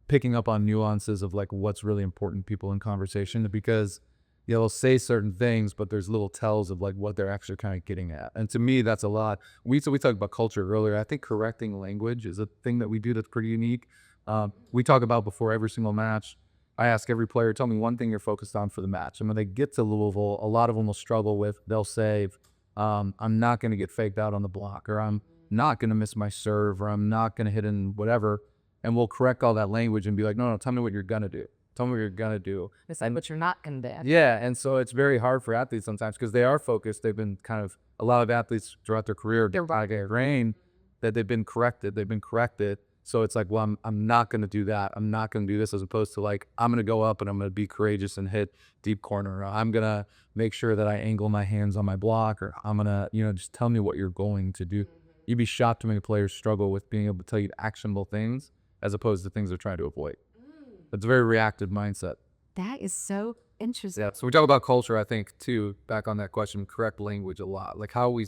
picking up on nuances of like what's really important to people in conversation, because they'll say certain things, but there's little tells of like what they're actually kind of getting at. And to me, that's a lot. We talked about culture earlier. I think correcting language is a thing that we do that's pretty unique. We talk about before every single match. I ask every player, tell me one thing you're focused on for the match. And when they get to Louisville, a lot of them will struggle with, they'll say, I'm not going to get faked out on the block, or I'm not going to miss my serve, or I'm not going to hit in whatever. And we'll correct all that language and be like, no, tell me what you're going to do. Tell me what you're going to do. Decide what you're not going to do. Yeah. And so it's very hard for athletes sometimes because they are focused. They've been a lot of athletes throughout their career, that they've been corrected. So it's like, well, I'm not going to do that. I'm not going to do this, as opposed to like, I'm going to go up and I'm going to be courageous and hit deep corner. Or I'm going to make sure that I angle my hands on my block, or I'm going to, just tell me what you're going to do. You'd be shocked how many players struggle with being able to tell you actionable things as opposed to things they're trying to avoid. It's a very reactive mindset. That is so interesting. Yeah. So we talk about culture, I think, too, back on that question, correct language a lot. Like how we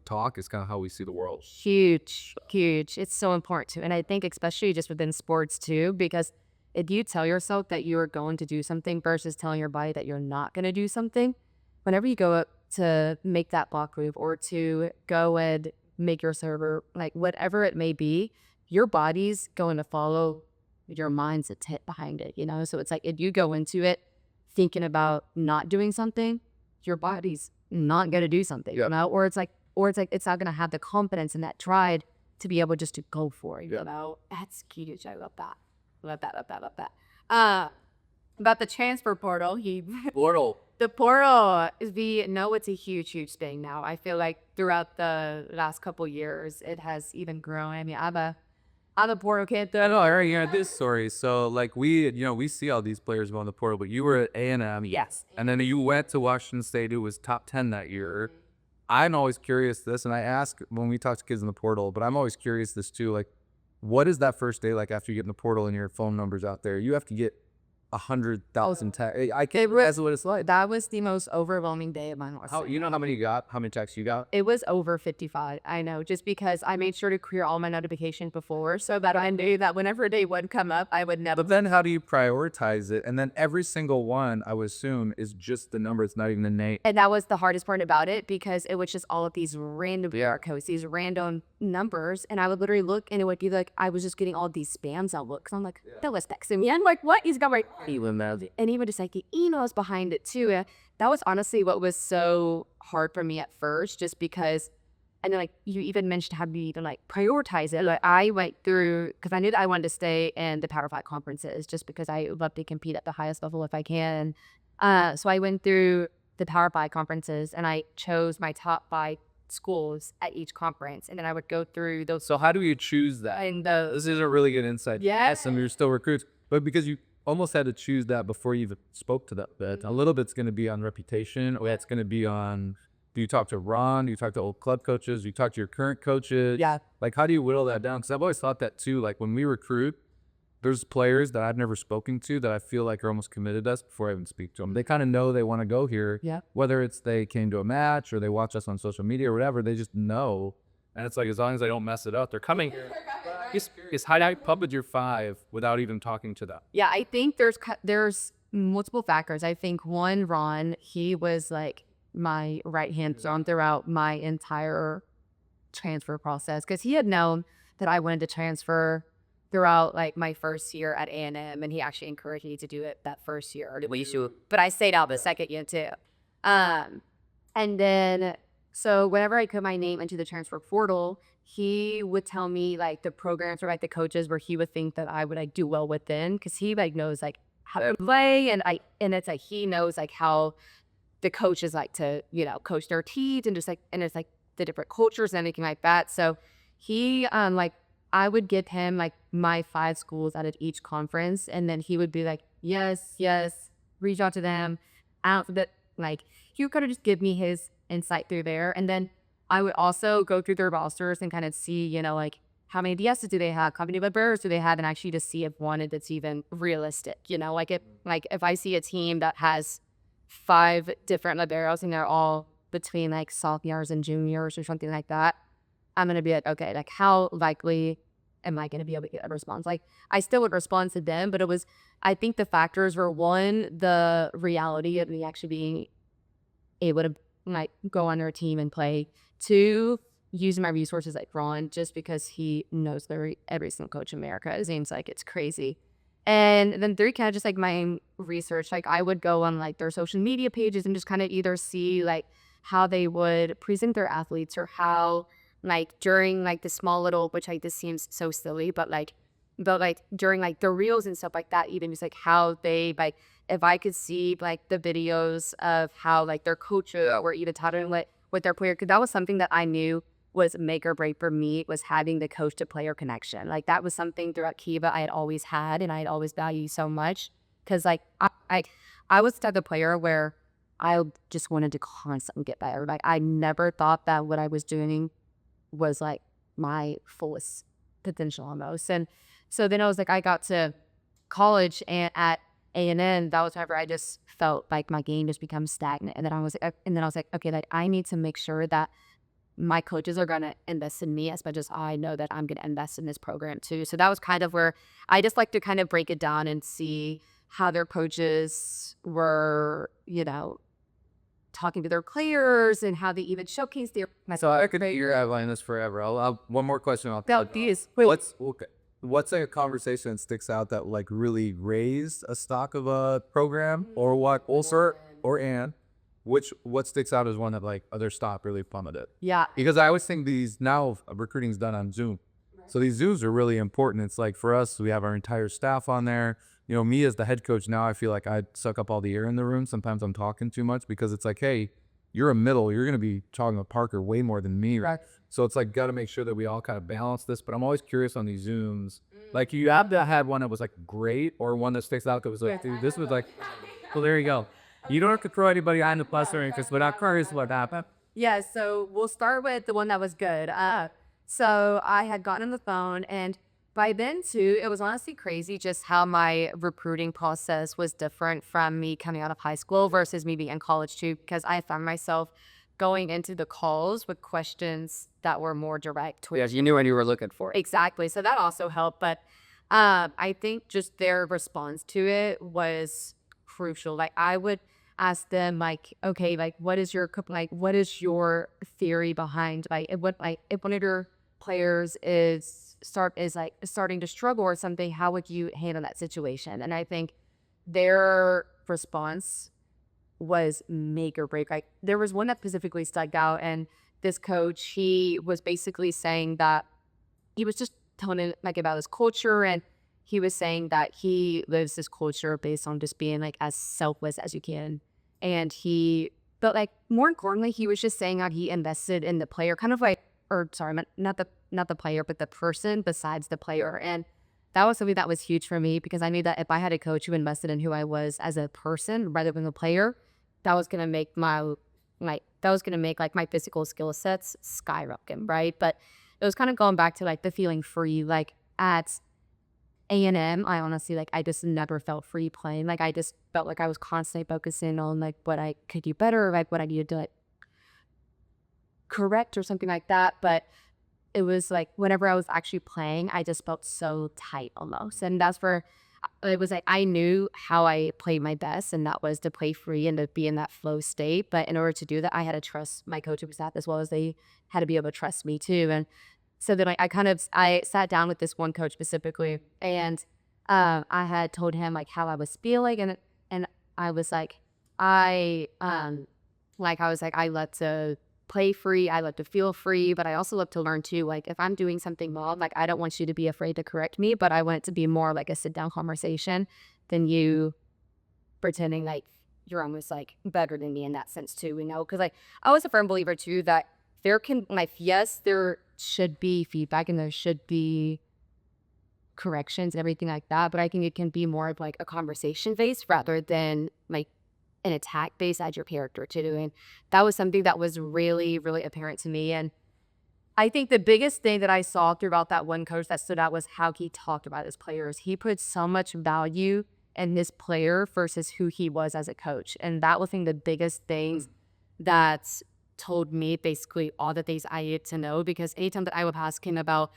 talk is kind of how we see the world. Huge. It's so important too. And I think especially just within sports too, because if you tell yourself that you are going to do something versus telling your body that you're not going to do something, whenever you go up to make that block move or to go and make your server, like whatever it may be, your body's going to follow your mind's intent behind it, So it's like if you go into it thinking about not doing something, your body's not going to do something, or it's like it's not going to have the confidence and that drive to be able just to go for it, That's huge. I love that. Love that. About the transfer portal, the portal is it's a huge thing now. I feel like throughout the last couple years, it has even grown. I mean, I'm a portal kid. I know. I already heard this story. So like we see all these players go in the portal, but you were at A&M. Yes. And then you went to Washington State, who was top 10 that year. I'm always curious this, and I ask when we talk to kids in the portal, but I'm always curious this too. Like, what is that first day like after you get in the portal and your phone number's out there? You have to get 100,000 texts. I can't guess what it's like. That was the most overwhelming day of my life. You know how many you got? How many texts you got? It was over 55. I know, just because I made sure to clear all my notifications before, so that I knew that whenever a day would come up, I would never. But then how do you prioritize it? And then every single one, I would assume, is just the number. It's not even the name. And that was the hardest part about it, because it was just all of these random codes, these random numbers, and I would literally look, and it would be like I was just getting all these spams out looks. I'm like, that was texting me. I'm like, what? He's got my and even just like the emails behind it too. That was honestly what was so hard for me at first, just because. And then like you even mentioned how you even like prioritize it. Like I went through, because I knew that I wanted to stay in the Power 5 conferences, just because I love to compete at the highest level if I can. So I went through the Power 5 conferences, and I chose my top 5 schools at each conference, and then I would go through those. So how do you choose that? And this is a really good insight. Yes. And you're still recruits, but because you almost had to choose that before you even spoke to that bit. A little bit's going to be on reputation, or it's going to be on, do you talk to Ron? Do you talk to old club coaches? Do you talk to your current coaches? Yeah. Like, how do you whittle that down? Because I've always thought that too. Like when we recruit, there's players that I've never spoken to that I feel like are almost committed to us before I even speak to them. They kind of know they want to go here. Yeah. Whether it's they came to a match or they watch us on social media or whatever, they just know. And it's like, as long as I don't mess it up, they're coming here. Is hideout pub with your 5 without even talking to them? Yeah, I think there's multiple factors. I think one, Ron, he was like my right hand on throughout my entire transfer process, because he had known that I wanted to transfer throughout like my first year at A&M, and he actually encouraged me to do it that first year. But I stayed out the second year too. And then so whenever I put my name into the transfer portal, he would tell me like the programs or like the coaches where he would think that I would like do well within, because he like knows like how to play, and it's like he knows like how the coaches like to coach their teams, and just like, and it's like the different cultures and anything like that. So he like I would give him like my 5 schools out of each conference, and then he would be like, yes, reach out to them. That like he would kind of just give me his insight through there, and then I would also go through their rosters and kind of see, like how many DSs do they have, how many liberos do they have, and actually to see if one, if it's even realistic, if I see a team that has 5 different liberos and they're all between like sophomores and juniors or something like that, I'm gonna be like, okay, like how likely am I gonna be able to get a response? Like I still would respond to them, but I think the factors were, one, the reality of me actually being able to like go on their team and play. 2, using my resources like Ron, just because he knows every single coach in America. It seems like it's crazy. And then 3, kind of just like my own research. Like I would go on like their social media pages and just kind of either see like how they would present their athletes, or how like during like the small little, which like this seems so silly, but during like the reels and stuff like that, even just like how they like, if I could see like the videos of how like their coaches were even talking with their player, because that was something that I knew was make or break for me, was having the coach to player connection. Like that was something throughout Kiva I had always had and I had always valued so much, because like I was the type of player where I just wanted to constantly get better. Like I never thought that what I was doing was like my fullest potential almost. And so then I was like, I got to college and at A&M, that was whenever I just felt like my game just become stagnant. And then I was like, okay, like I need to make sure that my coaches are going to invest in me as much as I know that I'm going to invest in this program too. So that was kind of where I just like to kind of break it down and see how their coaches were, talking to their players and how they even showcase their. So I could you're outlining this forever. I'll one more question. What's like a conversation that sticks out that like really raised a stock of a program, or what also what sticks out as one that like other stock really plummeted? Yeah. Because I always think these now recruiting's done on Zoom. So these Zooms are really important. It's like for us, we have our entire staff on there. Me as the head coach now, I feel like I suck up all the air in the room. Sometimes I'm talking too much because it's like, hey, you're a middle. You're going to be talking with Parker way more than me. Right. So it's like, got to make sure that we all kind of balance this. But I'm always curious on these Zooms. Like you have to have one that was like great, or one that sticks out that was like, dude, this was like, well, there you go. You don't have to throw anybody on the plus or anything, but I'm curious what happened. Yeah, so we'll start with the one that was good. So I had gotten on the phone, and by then too, it was honestly crazy just how my recruiting process was different from me coming out of high school versus me being in college too, because I found myself going into the calls with questions that were more direct. Yes, you knew what you were looking for. Exactly. So that also helped. But I think just their response to it was crucial. Like I would ask them like, okay, like what is your theory behind if one of your players is starting to struggle or something, how would you handle that situation? And I think their response was make or break. Like there was one that specifically stuck out, and this coach, he was basically saying that he was just telling him like about his culture, and he was saying that he lives this culture based on just being like as selfless as you can. And but like more importantly, he was just saying how he invested in the player, kind of like, or sorry, not the player, but the person besides the player. And that was something that was huge for me, because I knew that if I had a coach who invested in who I was as a person rather than a player, that was gonna make my physical skill sets skyrocket, right? But it was kind of going back to like the feeling free. Like at A&M, I honestly I just never felt free playing. Like I just felt like I was constantly focusing on like what I could do better, like what I needed to like correct or something like that. But it was like whenever I was actually playing, I just felt so tight almost. And that's where it was like I knew how I played my best, and that was to play free and to be in that flow state. But in order to do that, I had to trust my coaching staff as well as they had to be able to trust me too. And so then I sat down with this one coach specifically, and I had told him like how I was feeling, and I was like, I love to play free, I love to feel free, but I also love to learn too. Like if I'm doing something wrong, like I don't want you to be afraid to correct me, but I want it to be more like a sit down conversation than you pretending like you're almost like better than me in that sense too, because like I was a firm believer too that there should be feedback and there should be corrections and everything like that, but I think it can be more of like a conversation based rather than like an attack based at your character too. And that was something that was really, really apparent to me. And I think the biggest thing that I saw throughout that one coach that stood out was how he talked about his players. He put so much value in his player versus who he was as a coach. And that was, I think, the biggest things that told me basically all the things I needed to know, because anytime that I would ask him about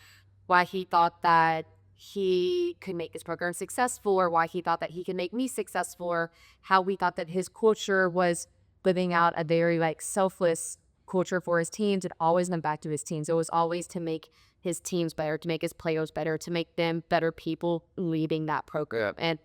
why he thought that he could make his program successful, or why he thought that he could make me successful, or how we thought that his culture was living out a very like selfless culture for his teams, it always went back to his teams. It was always to make his teams better, to make his players better, to make them better people leading that program. And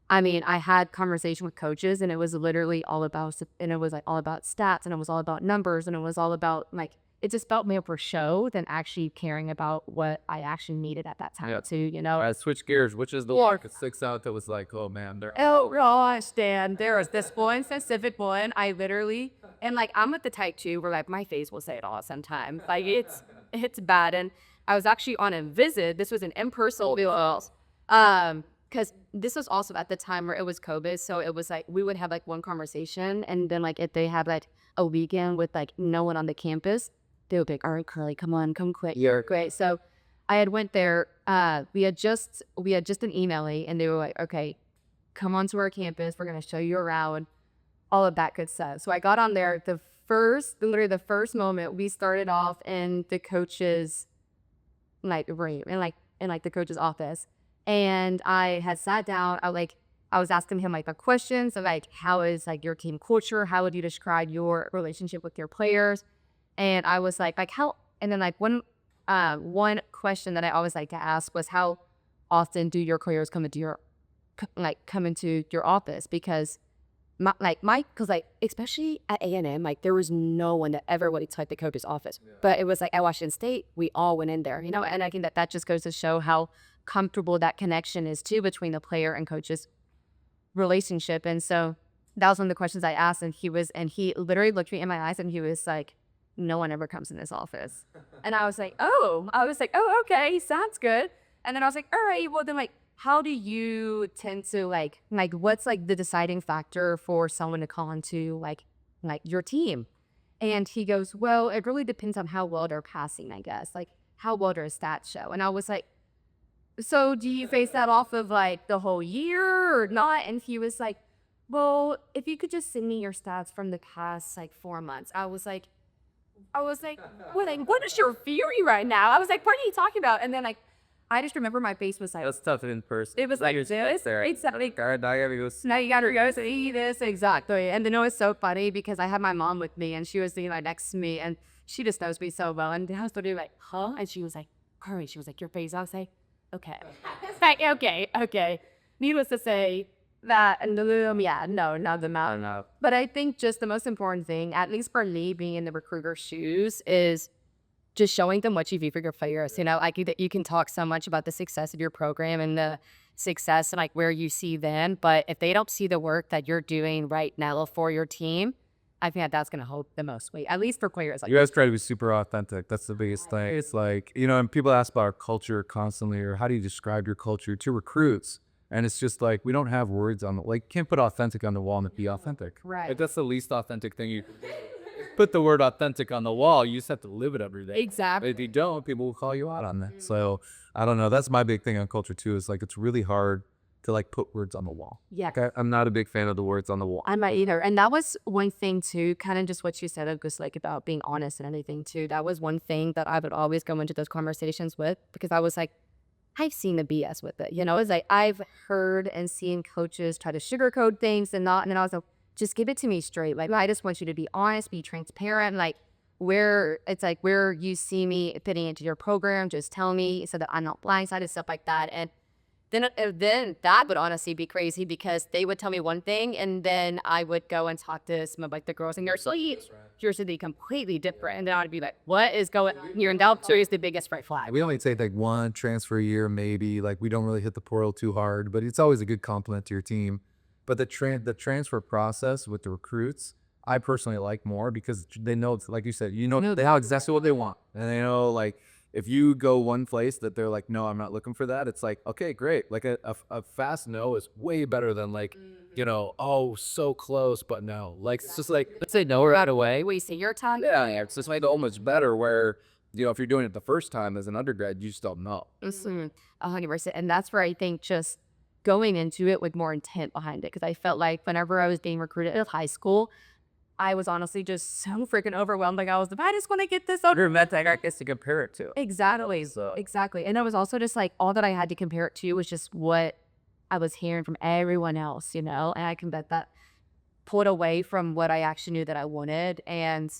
I mean, I had conversation with coaches, and it was literally all about, and it was like all about stats, and it was all about numbers, and it was all about like, it just felt more for show than actually caring about what I actually needed at that time too, you know? All right, switch gears. Which is the one that sticks out that was like, oh man, they're Oh gosh, Dan, there was this one specific one. I literally, and like I'm with the type 2 where like my face will say it all sometimes. Like it's bad. And I was actually on a visit. This was an in-person because this was also at the time where it was COVID. So it was like we would have like one conversation, and then like if they had like a weekend with like no one on the campus, they would be like, all right, Carly, come on, come quick. Yeah. Great. So I had went there. We had just been emailing, and they were like, okay, come onto our campus. We're going to show you around, all of that good stuff. So I got on there. Literally the first moment, we started off in the coach's like room, in the coach's office. And I had sat down. I was asking him like the questions of like, how is like your team culture? How would you describe your relationship with your players? And I was like how, and then like one question that I always like to ask was, how often do your players come into your office? Because especially at A&M, like there was no one that ever went inside the coach's office. Yeah. But it was like at Washington State, we all went in there, you know. And I think that just goes to show how comfortable that connection is too between the player and coach's relationship. And so that was one of the questions I asked, and he literally looked me in my eyes, and he was like, no one ever comes in this office. And I was like, oh, okay, sounds good. And then I was like, all right, well then like, how do you tend to like what's like the deciding factor for someone to call into like your team? And he goes, well, it really depends on how well they're passing, I guess, like how well their stats show. And I was like, so do you base that off of like the whole year or not? And he was like, well, if you could just send me your stats from the past like 4 months. I was like, what is your theory right now? I was like, what are you talking about? And then like, I just remember my face was like, That's tough in person. it was like this. Exactly. Now you gotta go see this. Exactly. And then it was so funny because I had my mom with me, and she was sitting like next to me, and she just knows me so well. And I was literally like, huh? And she was like, Carly, she was like, your face. I was like, okay. Like, okay. Needless to say, that, no, not the amount. No. But I think just the most important thing, at least for me being in the recruiter's shoes, is just showing them what you do for your players. You know, like you can talk so much about the success of your program and the success and like where you see them, but if they don't see the work that you're doing right now for your team, I think that's going to hold the most weight, at least for players. Like you guys try to be super authentic. That's the biggest thing. It's like, you know, and people ask about our culture constantly, or how do you describe your culture to recruits? And it's just like, we don't have words on the, like, can't put authentic on the wall and be authentic. Right. Like, that's the least authentic thing you can do. Put the word authentic on the wall. You just have to live it every day. Exactly. If you don't, people will call you out on that. So I don't know. That's my big thing on culture too, is like, it's really hard to like put words on the wall. Yeah. Okay? I'm not a big fan of the words on the wall. I'm not either. And that was one thing too, kind of just what you said, just like about being honest and everything too. That was one thing that I would always go into those conversations with, because I was like, I've seen the BS with it. You know, it's like I've heard and seen coaches try to sugarcoat things and then I was like, just give it to me straight. Like, I just want you to be honest, be transparent. Like, where you see me fitting into your program, just tell me so that I'm not blindsided, stuff like that. And then that would honestly be crazy, because they would tell me one thing, and then I would go and talk to some of like the girls in their sleeves. Here's something completely different. And then I'd be like, what is going on here? And that is the biggest red flag. We only take like one transfer a year, maybe. Like, we don't really hit the portal too hard, but it's always a good compliment to your team. But the transfer process with the recruits, I personally like more, because they know, like you said, they know exactly what they want. And they know, like, if you go one place that they're like, no, I'm not looking for that, it's like, okay, great. Like a fast no is way better than like, oh, so close, but no. Like, it's just like, let's say no right away. We see your time. Yeah, it's just like almost better, where You know, if you're doing it the first time as an undergrad, you just don't know. 100%. And that's where I think just going into it with more intent behind it. Because I felt like whenever I was being recruited in high school, I was honestly just so freaking overwhelmed. Like I was, I just want to get this under med tech, I guess, to compare it to. Exactly. Exactly. And I was also just like, all that I had to compare it to was just what I was hearing from everyone else, and I can bet that pulled away from what I actually knew that I wanted. And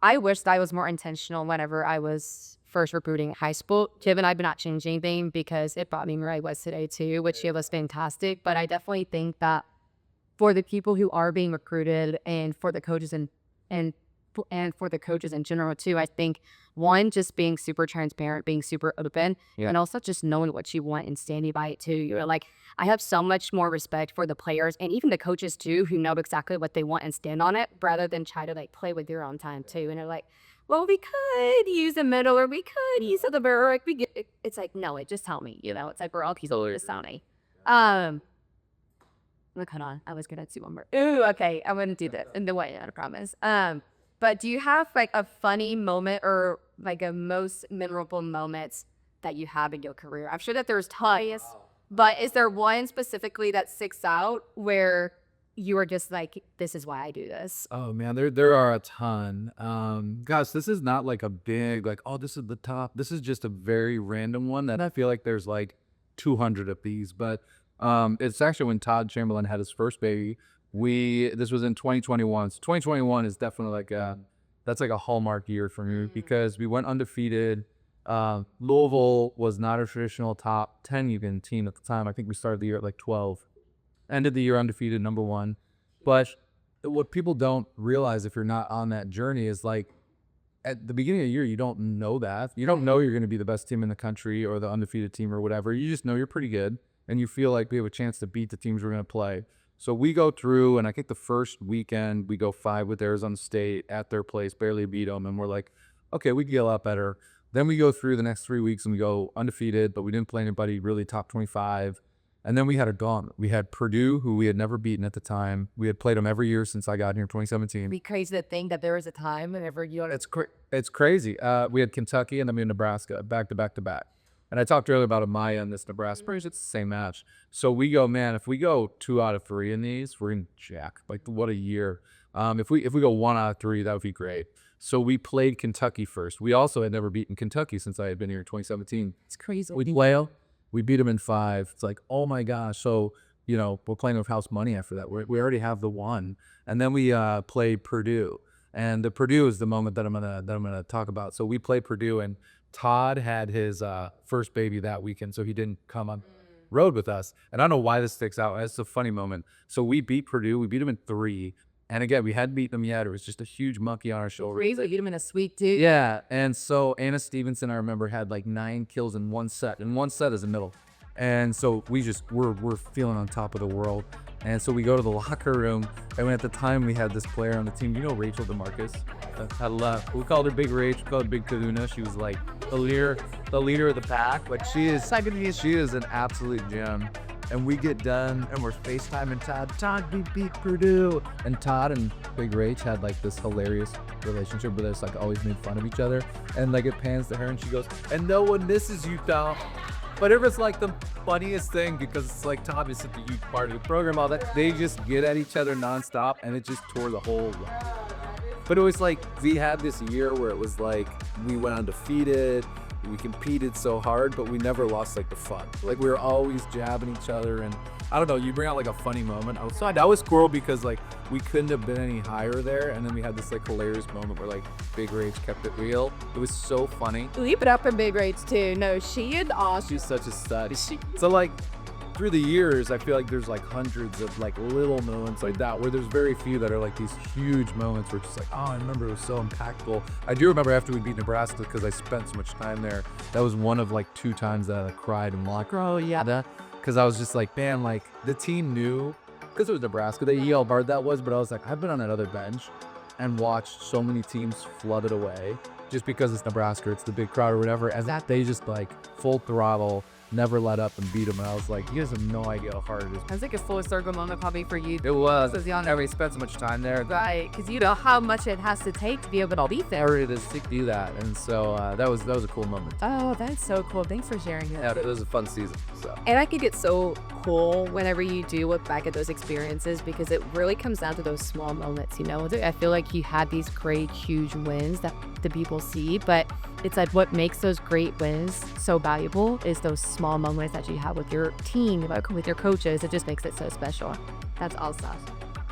I wished I was more intentional whenever I was first recruiting in high school. Jib and I did not change anything because it brought me where I was today too, which was fantastic. But I definitely think that for the people who are being recruited and for the coaches and for the coaches in general too, I think one, just being super transparent, being super open, and also just knowing what you want and standing by it too. You're like, I have so much more respect for the players and even the coaches too, who know exactly what they want and stand on it, rather than try to like play with your own time too. And they're like, well, we could use a middle, or we could use the barrel. Like it's like, no, just tell me. It's like we're all people. Just tell me. Look, hold on. I was gonna do one more. Ooh, okay. I wouldn't do that in the way, I promise. But do you have like a funny moment or like a most memorable moments that you have in your career? I'm sure that there's tons, but is there one specifically that sticks out where you are just like, this is why I do this? Oh man, there are a ton. Gosh, this is not like a big like, oh, this is the top. This is just a very random one that I feel like there's like 200 of these. But it's actually when Todd Chamberlain had his first baby. This was in 2021. So 2021 is definitely like that's like a hallmark year for me because we went undefeated. Louisville was not a traditional top 10 even team at the time. I think we started the year at like 12. Ended the year undefeated, number 1. But what people don't realize if you're not on that journey is like at the beginning of the year, you don't know that. You don't know you're going to be the best team in the country or the undefeated team or whatever. You just know you're pretty good and you feel like we have a chance to beat the teams we're going to play. So we go through, and I think the first weekend we go 5 with Arizona State at their place, barely beat them, and we're like, okay, we can get a lot better. Then we go through the next 3 weeks and we go undefeated, but we didn't play anybody really top 25. And then we had a gauntlet. We had Purdue, who we had never beaten at the time. We had played them every year since I got here in 2017. It'd be crazy to think that there was a time whenever you... It's crazy. We had Kentucky and then we had Nebraska back to back to back. And I talked earlier about Amaya and this Nebraska. It's the same match. So we go, man, if we go 2 out of 3 in these, we're in jack. Like, what a year. If we go 1 out of 3, that would be great. So we played Kentucky first. We also had never beaten Kentucky since I had been here in 2017. It's crazy. We beat them in 5. It's like, oh my gosh. So, we're playing with house money after that. We already have the 1. And then we played Purdue. And the Purdue is the moment that I'm gonna talk about. So we played Purdue, and Todd had his first baby that weekend, so he didn't come on road with us. And I don't know why this sticks out. It's a funny moment. So we beat Purdue. We beat them in 3. And again, we hadn't beaten them yet. It was just a huge monkey on our shoulder. Crazy. Beat them in a sweet dude. Yeah. And so Anna Stevenson, I remember, had like 9 kills in 1 set. And 1 set is a middle. And so we're feeling on top of the world. And so we go to the locker room, and at the time we had this player on the team, Rachel DeMarcus. We called her Big Rach, we called her Big Kahuna. She was like the leader of the pack. Like she is an absolute gem. And we get done, and we're FaceTiming Todd, we beat Purdue. And Todd and Big Rach had like this hilarious relationship where they just like always made fun of each other. And like it pans to her, and she goes, and no one misses you, Tom. But it was like the funniest thing because it's like Tom is such a huge part of the program, all that. They just get at each other nonstop, and it just tore the whole run. But it was like we had this year where it was like we went undefeated, we competed so hard, but we never lost like the fun. Like we were always jabbing each other, and I don't know, you bring out like a funny moment. That was cool because like we couldn't have been any higher there, and then we had this like hilarious moment where like Big Rage kept it real. It was so funny. Leave it up for Big Rage too. No, she is awesome. She's such a stud. So like through the years, I feel like there's like hundreds of like little moments like that where there's very few that are like these huge moments where it's just like, oh, I remember it was so impactful. I do remember after we beat Nebraska because I spent so much time there. That was one of like 2 times that I cried and like, oh yeah, because I was just like, man, like the team knew because it was Nebraska. They yelled hard that was, but I was like, I've been on that other bench and watched so many teams flood it away just because it's Nebraska, it's the big crowd or whatever. And that they just like full throttle. never let up and beat them. And I was like, you guys have no idea how hard it is. That's like a full circle moment probably for you. It was. As young. We spent so much time there. Right, because you know how much it has to take to be able to beat them. Hard it is to do that, and so that was a cool moment. Oh, that's so cool. Thanks for sharing it. Yeah, it was a fun season. So. And I think it's so cool whenever you do look back at those experiences because it really comes down to those small moments, you know? I feel like you had these great, huge wins that the people see, but it's like what makes those great wins so valuable is those small moments that you have with your team, like with your coaches. It just makes it so special. That's awesome.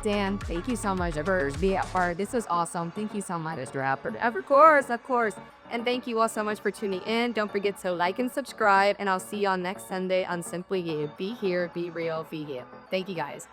Dan, thank you so much for being a part. This was awesome. Thank you so much, Mr. Rapper. Of course. And thank you all so much for tuning in. Don't forget to like and subscribe, and I'll see you on next Sunday on Simply You. Be here, be real, be you. Thank you guys.